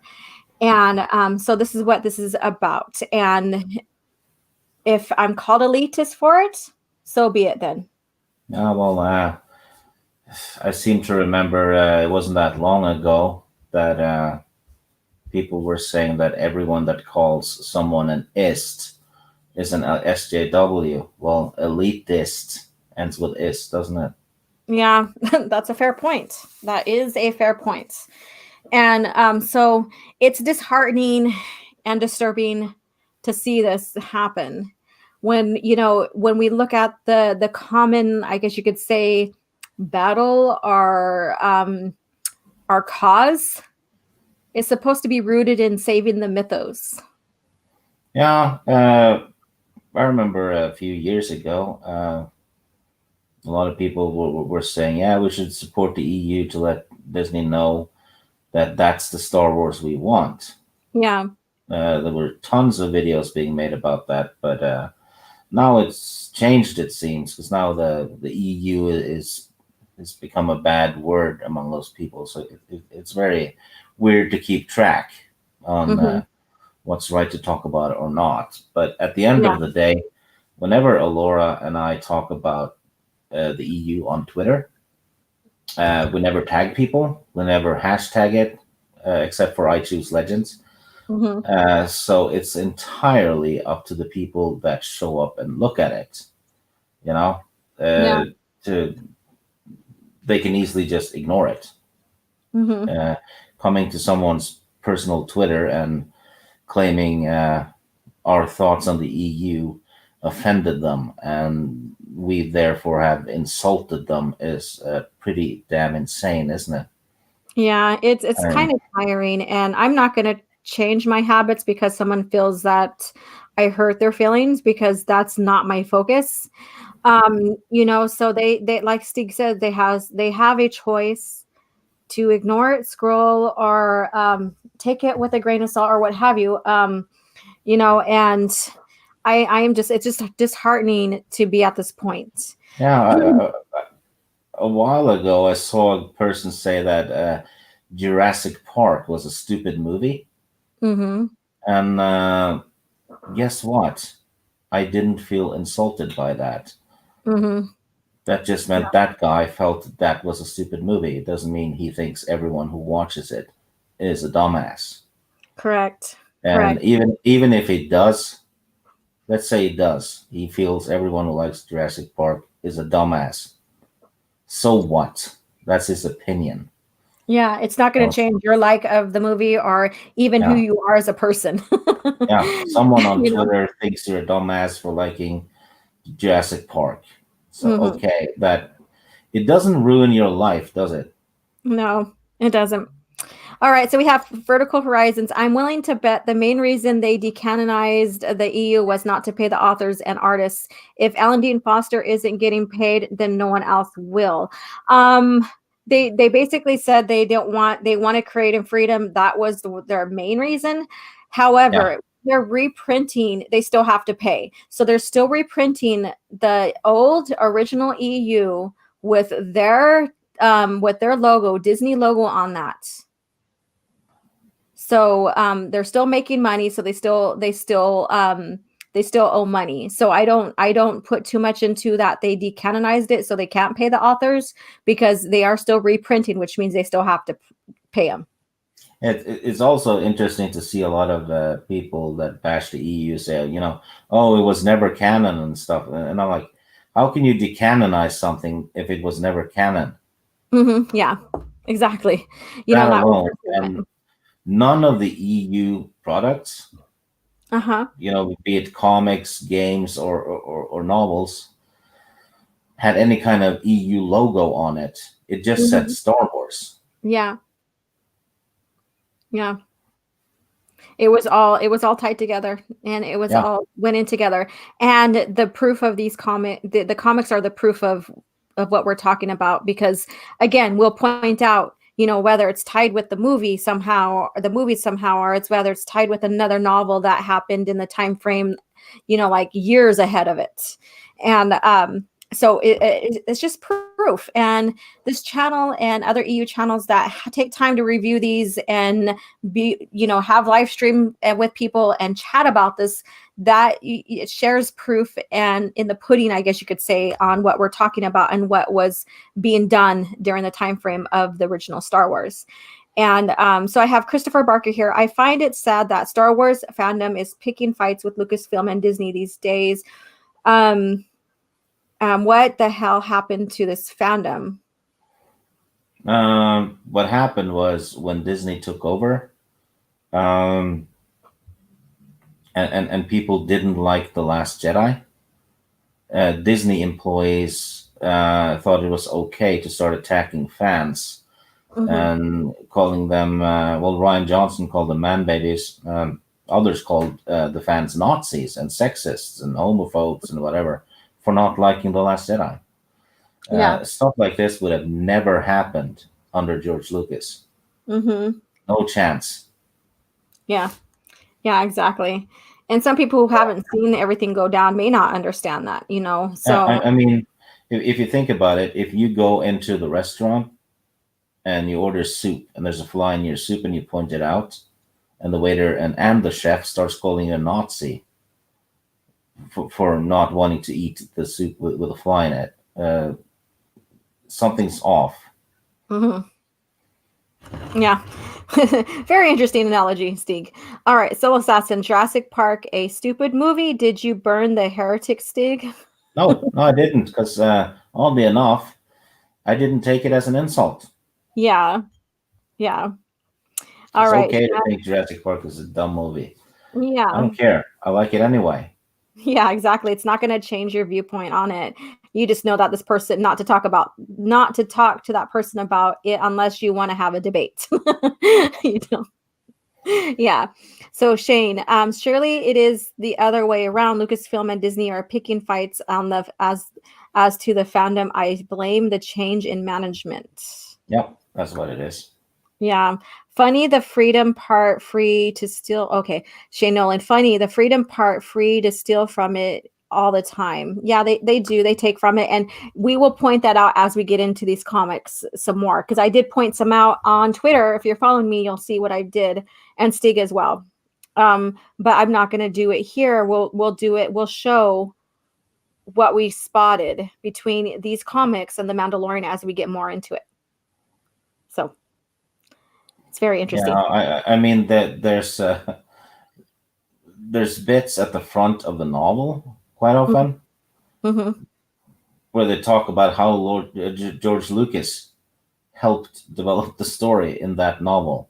And so this is what this is about. And if I'm called elitist for it, so be it then. Yeah, well, I seem to remember it wasn't that long ago that people were saying that everyone that calls someone an ist is an SJW. Well, elitist ends with ist, doesn't it? Yeah, that's a fair point. That is a fair point. And so it's disheartening and disturbing to see this happen when, when we look at the common, I guess you could say, battle, our cause is supposed to be rooted in saving the mythos. Yeah, I remember a few years ago, a lot of people were saying, yeah, we should support the EU to let Disney know that that's the Star Wars we want. Yeah. There were tons of videos being made about that, but now it's changed, it seems, because now the EU is has become a bad word among those people. So it's very weird to keep track on what's right to talk about or not. But at the end of the day, whenever Alora and I talk about the EU on Twitter, we never tag people, we never hashtag it, except for I Choose Legends. So it's entirely up to the people that show up and look at it. To they can easily just ignore it. Coming to someone's personal Twitter and claiming our thoughts on the EU offended them and we therefore have insulted them is pretty damn insane, isn't it? Yeah, it's kind of tiring, and I'm not going to change my habits because someone feels that I hurt their feelings, because that's not my focus. So they like Stig said, they have a choice to ignore it, scroll, or take it with a grain of salt or what have you. And I am just, it's just disheartening to be at this point. Yeah. A while ago, I saw a person say that Jurassic Park was a stupid movie. And guess what? I didn't feel insulted by that. That just meant that guy felt that was a stupid movie. It doesn't mean he thinks everyone who watches it is a dumbass. Correct. And even if he does, let's say he does, he feels everyone who likes Jurassic Park is a dumbass. So what? That's his opinion. Yeah, it's not going to change your like of the movie or even who you are as a person. Someone on Twitter thinks you're a dumbass for liking Jurassic Park. So okay, that it doesn't ruin your life, does it? No, it doesn't. All right, so we have Vertical Horizons. I'm willing to bet the main reason they decanonized the EU was not to pay the authors and artists. If Alan Dean Foster isn't getting paid, then no one else will. They basically said they want creative freedom. That was their main reason. However, they're reprinting, they still have to pay. So they're still reprinting the old original EU with their logo, Disney logo on that. So they're still making money. So they still owe money. So I don't put too much into that. They decanonized it, so they can't pay the authors because they are still reprinting, which means they still have to pay them. It's also interesting to see a lot of people that bash the EU say, oh, it was never canon and stuff. And I'm like, how can you decanonize something if it was never canon? Yeah, exactly. That alone, and none of the EU products, be it comics, games, or novels, had any kind of EU logo on it. It just said Star Wars. Yeah. It was all tied together, and it was all went in together. And the proof of these the comics are the proof of what we're talking about, because again, we'll point out, whether it's tied with the movie somehow, or it's whether it's tied with another novel that happened in the time frame, like years ahead of it. And so it's just proof proof. And this channel and other EU channels that take time to review these and have live stream with people and chat about this, that it shares proof and in the pudding, I guess you could say, on what we're talking about and what was being done during the time frame of the original Star Wars. And so I have Christopher Barker here. I find it sad that Star Wars fandom is picking fights with Lucasfilm and Disney these days. What the hell happened to this fandom? What happened was when Disney took over, and people didn't like The Last Jedi. Disney employees thought it was okay to start attacking fans and calling them, Ryan Johnson called them man babies. Others called the fans Nazis and sexists and homophobes and whatever for not liking The Last Jedi. Stuff like this would have never happened under George Lucas. No chance. Yeah, exactly. And some people who haven't seen everything go down may not understand that, So I mean, if you think about it, if you go into the restaurant and you order soup and there's a fly in your soup and you point it out, and the waiter and the chef starts calling you a Nazi for not wanting to eat the soup with a fly in it, something's off. Yeah. Very interesting analogy, Stig. All right, Soul Assassin, Jurassic Park, a stupid movie. Did you burn the heretic, Stig? No, I didn't, because oddly enough, I didn't take it as an insult. Yeah. All right. It's okay to think Jurassic Park is a dumb movie. Yeah. I don't care. I like it anyway. Yeah, exactly. It's not going to change your viewpoint on it. You just know that this person, not to talk to that person about it unless you want to have a debate. Yeah. So Shane, surely it is the other way around. Lucasfilm and Disney are picking fights on as to the fandom. I blame the change in management. Yep, that's what it is. Yeah. Funny, the freedom part free to steal. Okay. Shane Nolan, funny, the freedom part free to steal from it all the time. Yeah, they do. They take from it. And we will point that out as we get into these comics some more. Because I did point some out on Twitter. If you're following me, you'll see what I did. And Stig as well. But I'm not going to do it here. We'll do it. We'll show what we spotted between these comics and The Mandalorian as we get more into it. So it's very interesting. Yeah, I mean that there's bits at the front of the novel quite often where they talk about how George Lucas helped develop the story in that novel,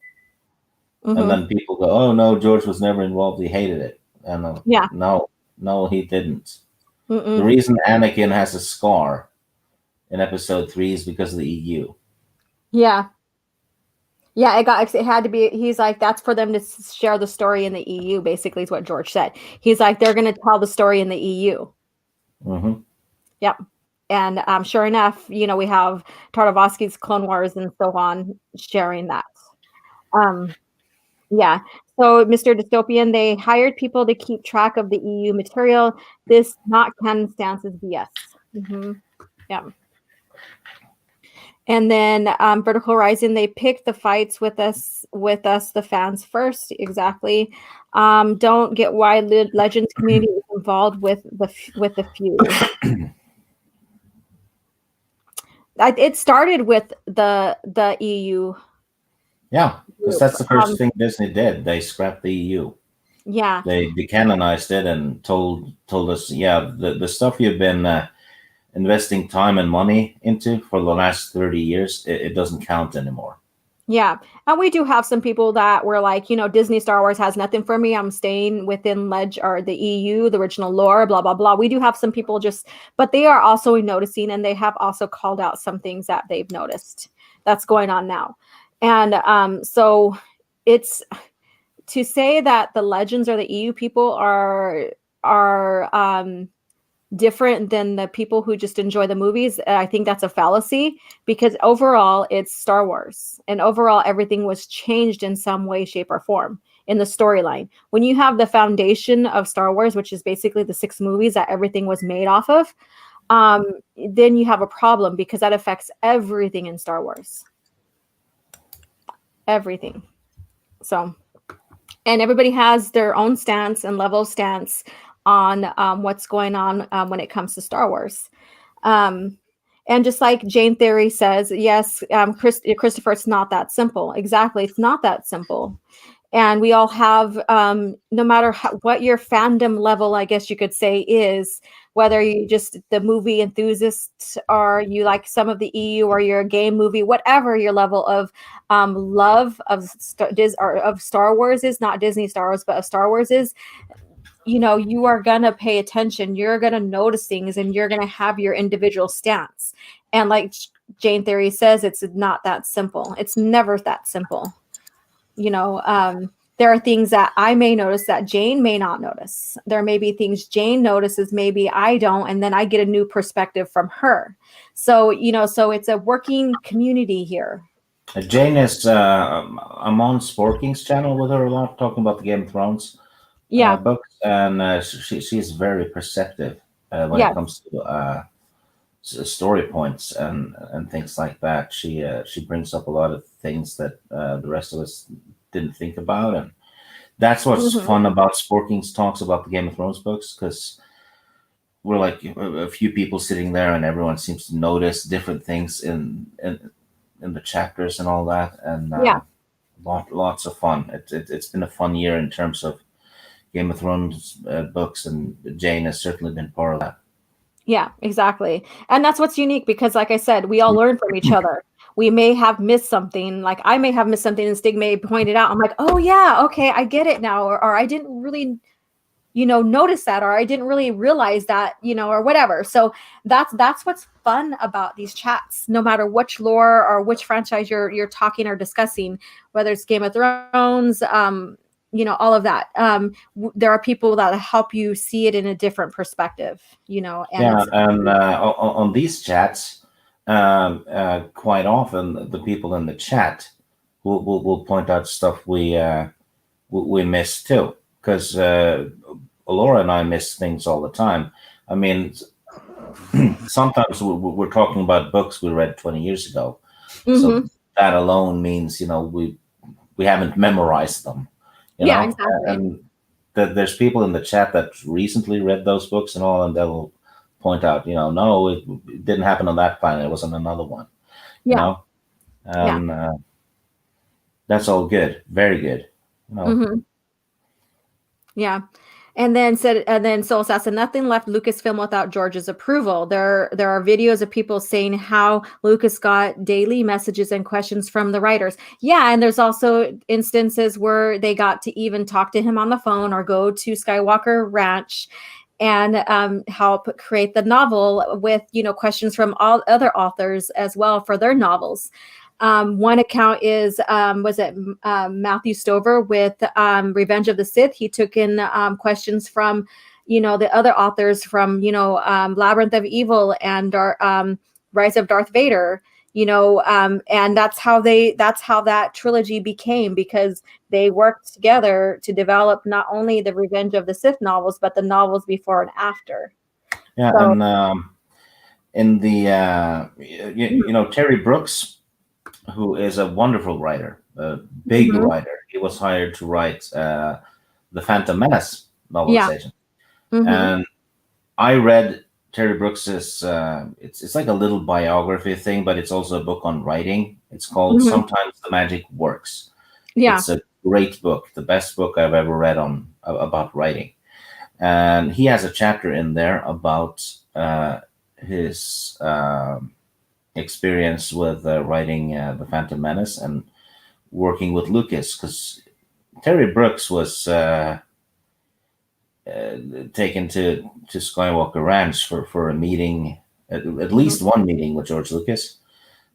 and then people go, "Oh no, George was never involved. He hated it." And no, he didn't. The reason Anakin has a scar in Episode 3 is because of the EU. Yeah, it had to be. He's like, that's for them to share the story in the EU, basically, is what George said. He's like, they're going to tell the story in the EU. Yep. And sure enough, we have Tartakovsky's Clone Wars and so on sharing that. Yeah. So, Mr. Dystopian, they hired people to keep track of the EU material. This not canon stance is BS. Yeah. And then Vertical Horizon, they picked the fights with us, the fans first. Exactly. Don't get why Legends community is involved with the feud. It started with the EU. Yeah, because that's the first thing Disney did. They scrapped the EU. Yeah. They decanonized it and told us, the stuff you've been investing time and money into for the last 30 years, it doesn't count anymore. Yeah. And we do have some people that were like, Disney Star Wars has nothing for me. I'm staying within the EU, the original lore, blah, blah, blah. We do have some people but they are also noticing, and they have also called out some things that they've noticed that's going on now. And so it's to say that the Legends or the EU people are different than the people who just enjoy the movies. I think that's a fallacy, because overall it's Star Wars, and overall everything was changed in some way, shape, or form in the storyline. When you have the foundation of Star Wars, which is basically the 6 movies that everything was made off of, then you have a problem because that affects everything in Star Wars. Everything. So, and everybody has their own stance and level of stance on what's going on when it comes to Star Wars. And just like Jane Theory says, yes, Christopher, it's not that simple. Exactly. It's not that simple. And we all have, no matter what your fandom level, I guess you could say, is, whether you just the movie enthusiast or you like some of the EU or you're a game movie, whatever your level of love of Star Wars is, not Disney Star Wars, but of Star Wars is, you are going to pay attention. You're going to notice things and you're going to have your individual stance. And like Jane Theory says, it's not that simple. It's never that simple. There are things that I may notice that Jane may not notice. There may be things Jane notices, maybe I don't, and then I get a new perspective from her. So, so it's a working community here. Jane is, I'm on Sporking's channel with her a lot, talking about the Game of Thrones books, and she's very perceptive when it comes to story points and things like that. She brings up a lot of things that the rest of us didn't think about, and that's what's fun about Sporking's talks about the Game of Thrones books, because we're like a few people sitting there and everyone seems to notice different things in the chapters and all that, and lots of fun. It's been a fun year in terms of Game of Thrones books, and Jane has certainly been part of that. Yeah, exactly. And that's what's unique, because like I said, we all learn from each other. We may have missed something, like I may have missed something and Stig may point it out. I'm like, oh yeah, okay, I get it now. Or I didn't really, notice that, or I didn't really realize that, or whatever. So that's what's fun about these chats, no matter which lore or which franchise you're talking or discussing, whether it's Game of Thrones, all of that. There are people that help you see it in a different perspective, and on these chats, quite often the people in the chat will point out stuff we miss too, because Laura and I miss things all the time. I mean, sometimes we're talking about books we read 20 years ago, so that alone means we haven't memorized them. Exactly. And there's people in the chat that recently read those books and all, and they'll point out, no, it didn't happen on that planet. It was on another one. And that's all good. Very good. Yeah. And then Soul Assassin, nothing left Lucasfilm without George's approval. There are videos of people saying how Lucas got daily messages and questions from the writers. Yeah, and there's also instances where they got to even talk to him on the phone or go to Skywalker Ranch and help create the novel with, questions from all other authors as well for their novels. One account is, was it Matthew Stover with Revenge of the Sith? He took in questions from, the other authors from, Labyrinth of Evil and Rise of Darth Vader, and that's how that trilogy became, because they worked together to develop not only the Revenge of the Sith novels, but the novels before and after. Yeah, so, and in the, Terry Brooks, who is a wonderful writer, a big writer. He was hired to write the Phantom Menace novelization. And I read Terry Brooks's, it's like a little biography thing, but it's also a book on writing. It's called Sometimes the Magic Works. Yeah. It's a great book, the best book I've ever read about writing. And he has a chapter in there about his experience with writing the Phantom Menace and working with Lucas, because Terry Brooks was taken to Skywalker Ranch for a meeting, at least one meeting with George Lucas,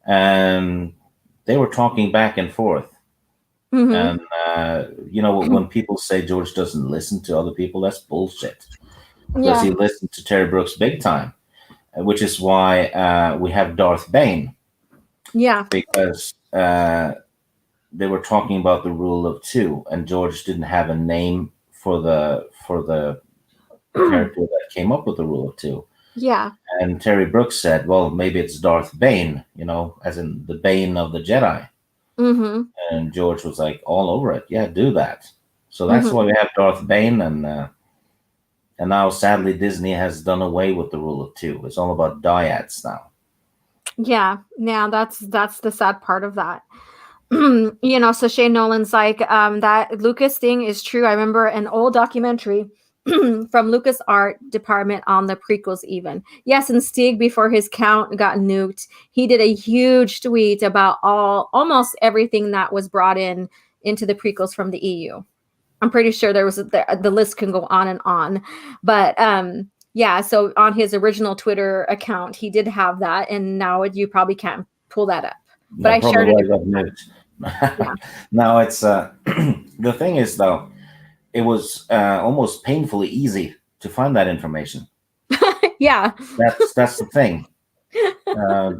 and they were talking back and forth. And when people say George doesn't listen to other people, that's bullshit, because he listened to Terry Brooks big time. Which is why we have Darth Bane. Yeah. Because they were talking about the rule of two, and George didn't have a name for the character that came up with the rule of two. Yeah. And Terry Brooks said, well, maybe it's Darth Bane, as in the Bane of the Jedi. Mm-hmm. And George was like, all over it. Yeah, do that. So that's why Mm-hmm. we have Darth Bane, and now sadly Disney has done away with the rule of two. It's all about dyads now. Yeah. Now that's the sad part of that. So Shane Nolan's like, that Lucas thing is true. I remember an old documentary from Lucas Art Department on the prequels even. Yes, and Stig, before his count got nuked, he did a huge tweet about almost everything that was brought into the prequels from the EU. I'm pretty sure there was the list can go on and on. But yeah, so on his original Twitter account, he did have that, and now you probably can't pull that up. But Yeah, I probably shared why it. I got nuked. Yeah. Now it's the thing is though, it was almost painfully easy to find that information. Yeah. That's the thing. Uh,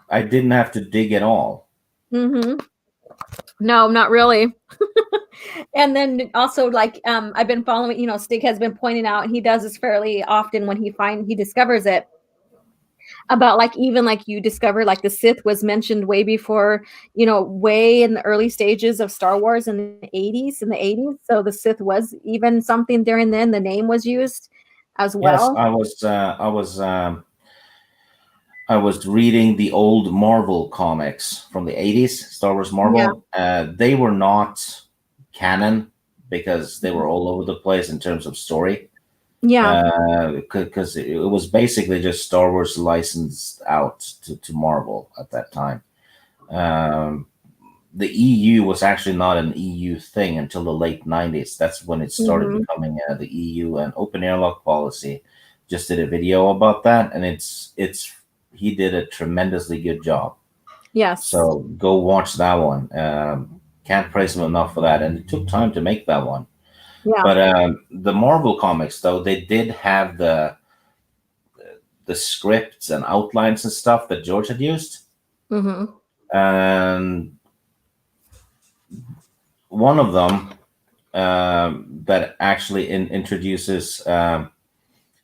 I didn't have to dig at all. Mm-hmm. No, not really. And then also, like, I've been following, Stig has been pointing out, and he does this fairly often when he discovers it, about like, even like you discover like the Sith was mentioned way before, way in the early stages of Star Wars in the 80s. So the Sith was even something there, and then the name was used as Yes, well. I was reading the old Marvel comics from the 80s, Star Wars Yeah. Marvel. They were not canon because they were all over the place in terms of story. Yeah. Because it was basically just Star Wars licensed out to Marvel at that time. Um, the EU was actually not an EU thing until the late 90s. That's when it started Mm-hmm. becoming the EU, and open airlock policy. Just did a video about that, and it's he did a tremendously good job. Yes. So go watch that one. Can't praise him enough for that, and it took time to make that one. Yeah. But the Marvel comics, though, they did have the scripts and outlines and stuff that George had used, Mm-hmm. and one of them that actually introduces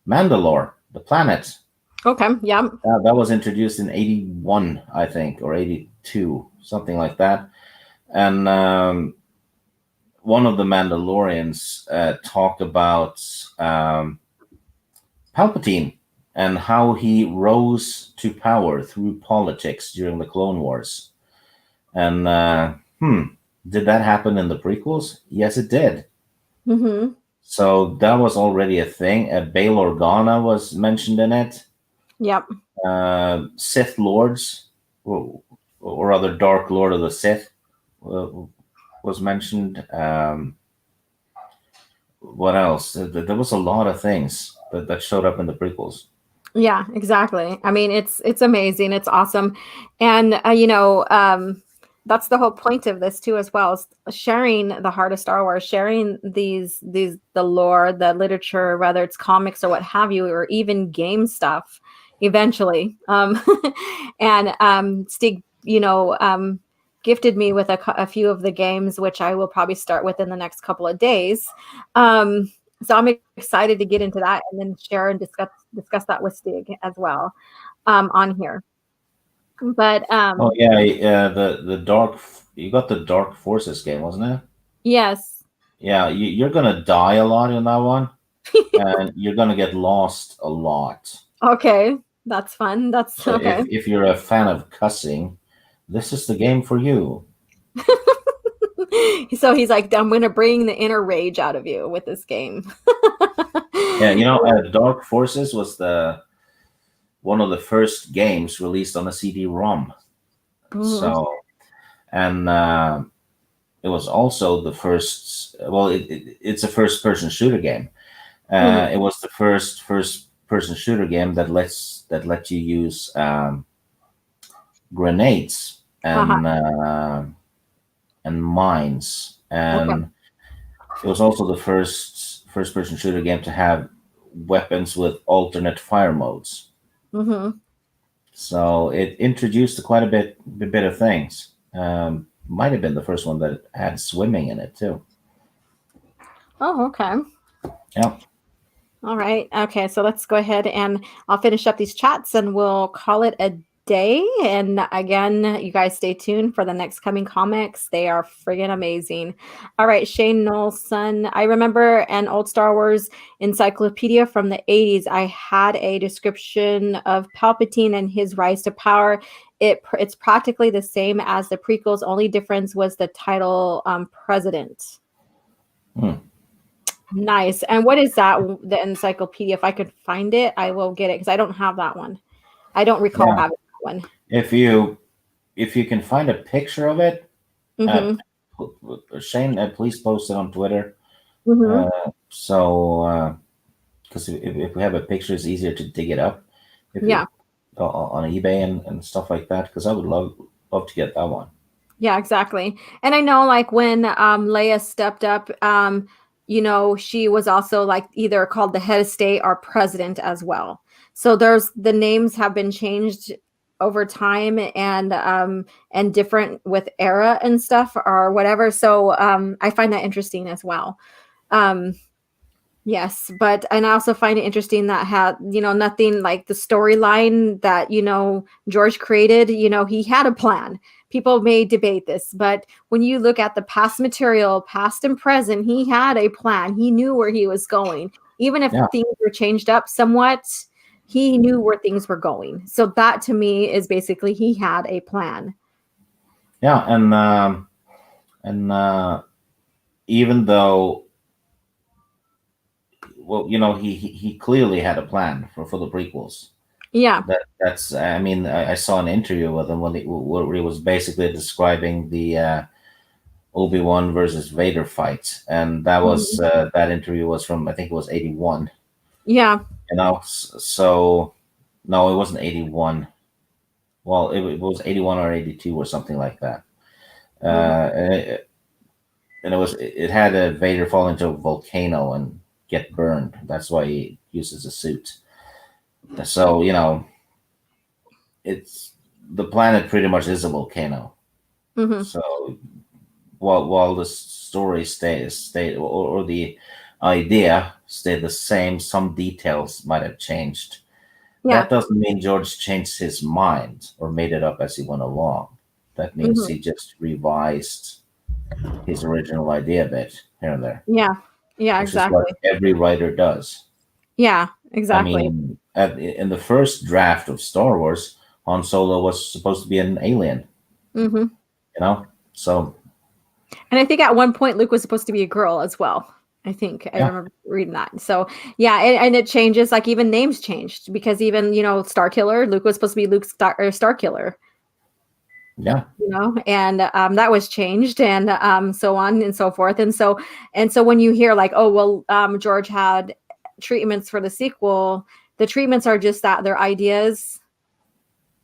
Mandalore, the planet. Okay. Yeah. That was introduced in 81, I think, or 82, something like that. And one of the Mandalorians talked about Palpatine and how he rose to power through politics during the Clone Wars. And did that happen in the prequels? Yes, it did. Mm-hmm. So that was already a thing. Bail Organa was mentioned in it. Yep. Sith Lords, or rather Dark Lord of the Sith, was mentioned. What else? There was a lot of things that showed up in the prequels. Yeah, exactly. I mean, it's amazing. It's awesome. And that's the whole point of this too, as well, is sharing the heart of Star Wars, sharing the lore, the literature, whether it's comics or what have you, or even game stuff eventually. And Stig, gifted me with a few of the games, which I will probably start with in the next couple of days. So I'm excited to get into that and then share and discuss that with Stig as well, on here. But Oh yeah, the dark. You got the Dark Forces game, wasn't it? yes. Yeah, you're gonna die a lot in that one, and you're gonna get lost a lot. Okay, that's fun. That's So okay. if you're a fan of cussing, this is the game for you. So he's like, I'm gonna bring the inner rage out of you with this game. Yeah, Dark Forces was the one of the first games released on a CD-ROM. Mhm. So, and it was also the first. Well, it's a first-person shooter game. Mhm. It was the first-person shooter game that let you use grenades Uh-huh. and mines, Okay. and it was also the first-person shooter game to have weapons with alternate fire modes. Hmm. So it introduced quite a bit of things. Might have been the first one that had swimming in it too. Oh, okay. Yeah. All right. Okay. So let's go ahead and I'll finish up these chats and we'll call it a day. And again, you guys stay tuned for the next coming comics. They are friggin' amazing. All right. Shane Knowlson. I remember an old Star Wars encyclopedia from the 80s. I had a description of Palpatine and his rise to power. It's practically the same as the prequels. Only difference was the title president. Nice. And what is that? The encyclopedia? If I could find it, I will get it because I don't have that one. I don't recall having that one. If you can find a picture of it, Shane, please post it on Twitter. So, because if we have a picture, it's easier to dig it up. On eBay and stuff like that. Because I would love to get that one. Yeah, exactly. And I know, like when Leia stepped up, she was also like either called the head of state or president as well. So the names have been changed over time and different with era and stuff or whatever. So I find that interesting as well. Yes, and I also find it interesting that had, nothing like the storyline that, George created, he had a plan. People may debate this, but when you look at the past material, past and present, he had a plan. He knew where he was going. Even if things were changed up somewhat, he knew where things were going. So that to me is basically he had a plan. Yeah, and even though, well, he clearly had a plan for the prequels. Yeah. That's. I mean, I saw an interview with him where he was basically describing the Obi-Wan versus Vader fight, and that was that interview was from, I think it was 81. Yeah. So no, it wasn't 81. Well, it was 81 or 82 or something like that. And it had a Vader fall into a volcano and get burned. That's why he uses a suit. So it's the planet pretty much is a volcano. So while the story stayed or the idea stayed the same, some details might have changed. That doesn't mean George changed his mind or made it up as he went along. That means he just revised his original idea a bit here and there. Yeah, exactly. Is what every writer does. Yeah, exactly. I mean, in the first draft of Star Wars, Han Solo was supposed to be an alien. So. And I think at one point Luke was supposed to be a girl as well. I think I remember reading that. So yeah, and it changes. Like even names changed because even Star Killer, Luke was supposed to be Luke Star Killer. Yeah. And that was changed, and so on and so forth. And so when you hear like, oh well, George had treatments for the sequel, the treatments are just that they're ideas.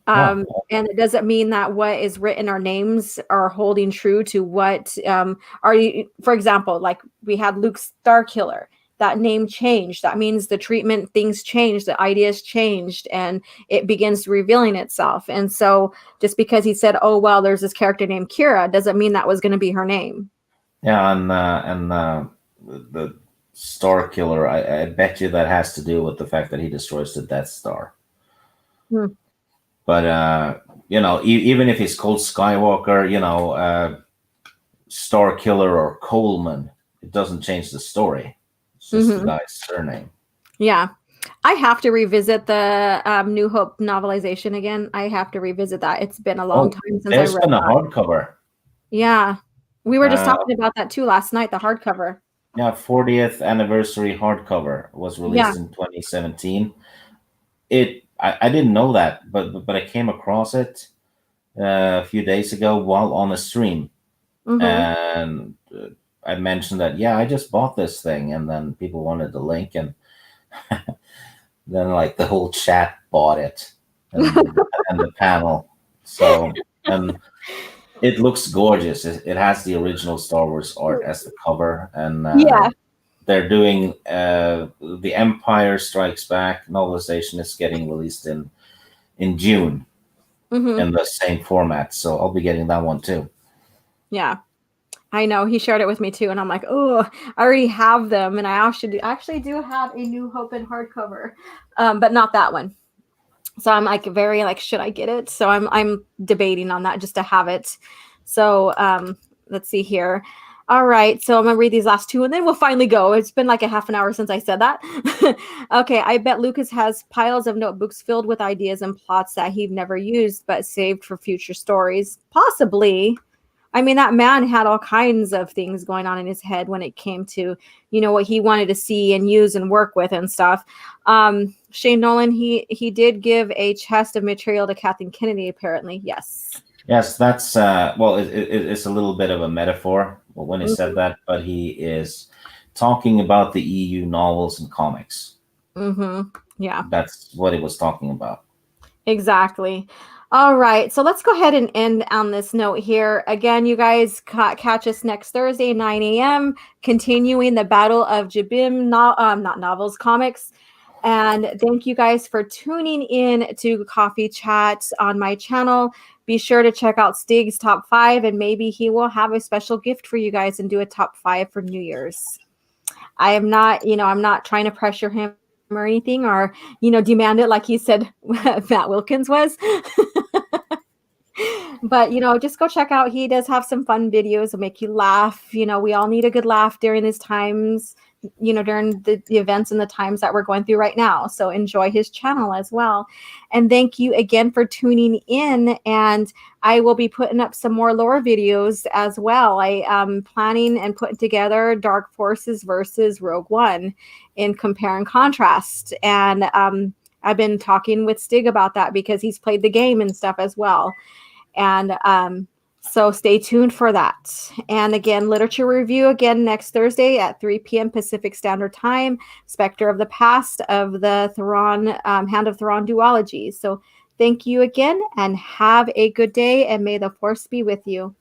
And it doesn't mean that what is written or names are holding true to what are you, for example, like we had Luke Starkiller, that name changed. That means the treatment, things changed, the ideas changed, and it begins revealing itself. And so just because he said, oh, well, there's this character named Kira, doesn't mean that was going to be her name. Yeah. And the Star Killer, I bet you that has to do with the fact that he destroys the Death Star. But even if he's called Skywalker, Star Killer or Coleman, it doesn't change the story. It's just the guy's surname. Yeah, I have to revisit the New Hope novelization again. I have to revisit that. It's been a long time since I read There's been a hardcover. Yeah, we were just talking about that too last night. The hardcover. Yeah, 40th anniversary hardcover was released in 2017. I didn't know that, but I came across it a few days ago while on a stream, and I mentioned that I just bought this thing, and then people wanted the link, and then like the whole chat bought it, and the panel. So and it looks gorgeous. It has the original Star Wars art as the cover, and they're doing The Empire Strikes Back novelization is getting released in June in the same format. So I'll be getting that one too. Yeah. I know he shared it with me too, and I'm like, oh, I already have them, and I actually do have a New Hope in hardcover, but not that one. So I'm like very like, should I get it? So I'm debating on that just to have it. So let's see here. All right, so I'm gonna read these last two, and then we'll finally go. It's been like a half an hour since I said that. Okay, I bet Lucas has piles of notebooks filled with ideas and plots that he'd never used but saved for future stories. Possibly. I mean, that man had all kinds of things going on in his head when it came to, what he wanted to see and use and work with and stuff. Shane Nolan, he did give a chest of material to Kathleen Kennedy, apparently. Yes. Yes, that's well, it's a little bit of a metaphor when he said that, but he is talking about the EU novels and comics. Yeah. That's what he was talking about. Exactly. All right, so let's go ahead and end on this note here. Again, you guys catch us next Thursday, 9 a.m., continuing the Battle of Jabiim, not novels, comics. And thank you guys for tuning in to Coffee Chat on my channel. Be sure to check out Stig's top 5, and maybe he will have a special gift for you guys and do a top 5 for New Year's. I am not, I'm not trying to pressure him or anything, or demand it like he said Matt Wilkins was. But just go check out, he does have some fun videos that make you laugh. We all need a good laugh during these times, during the events and the times that we're going through right now. So enjoy his channel as well. And thank you again for tuning in, and I will be putting up some more lore videos as well. I am planning and putting together Dark Forces versus Rogue One in compare and contrast. And I've been talking with Stig about that because he's played the game and stuff as well. And so stay tuned for that. And again, literature review again next Thursday at 3 p.m. Pacific Standard Time. Spectre of the Past of the Theron, Hand of Theron duology. So thank you again, and have a good day, and may the Force be with you.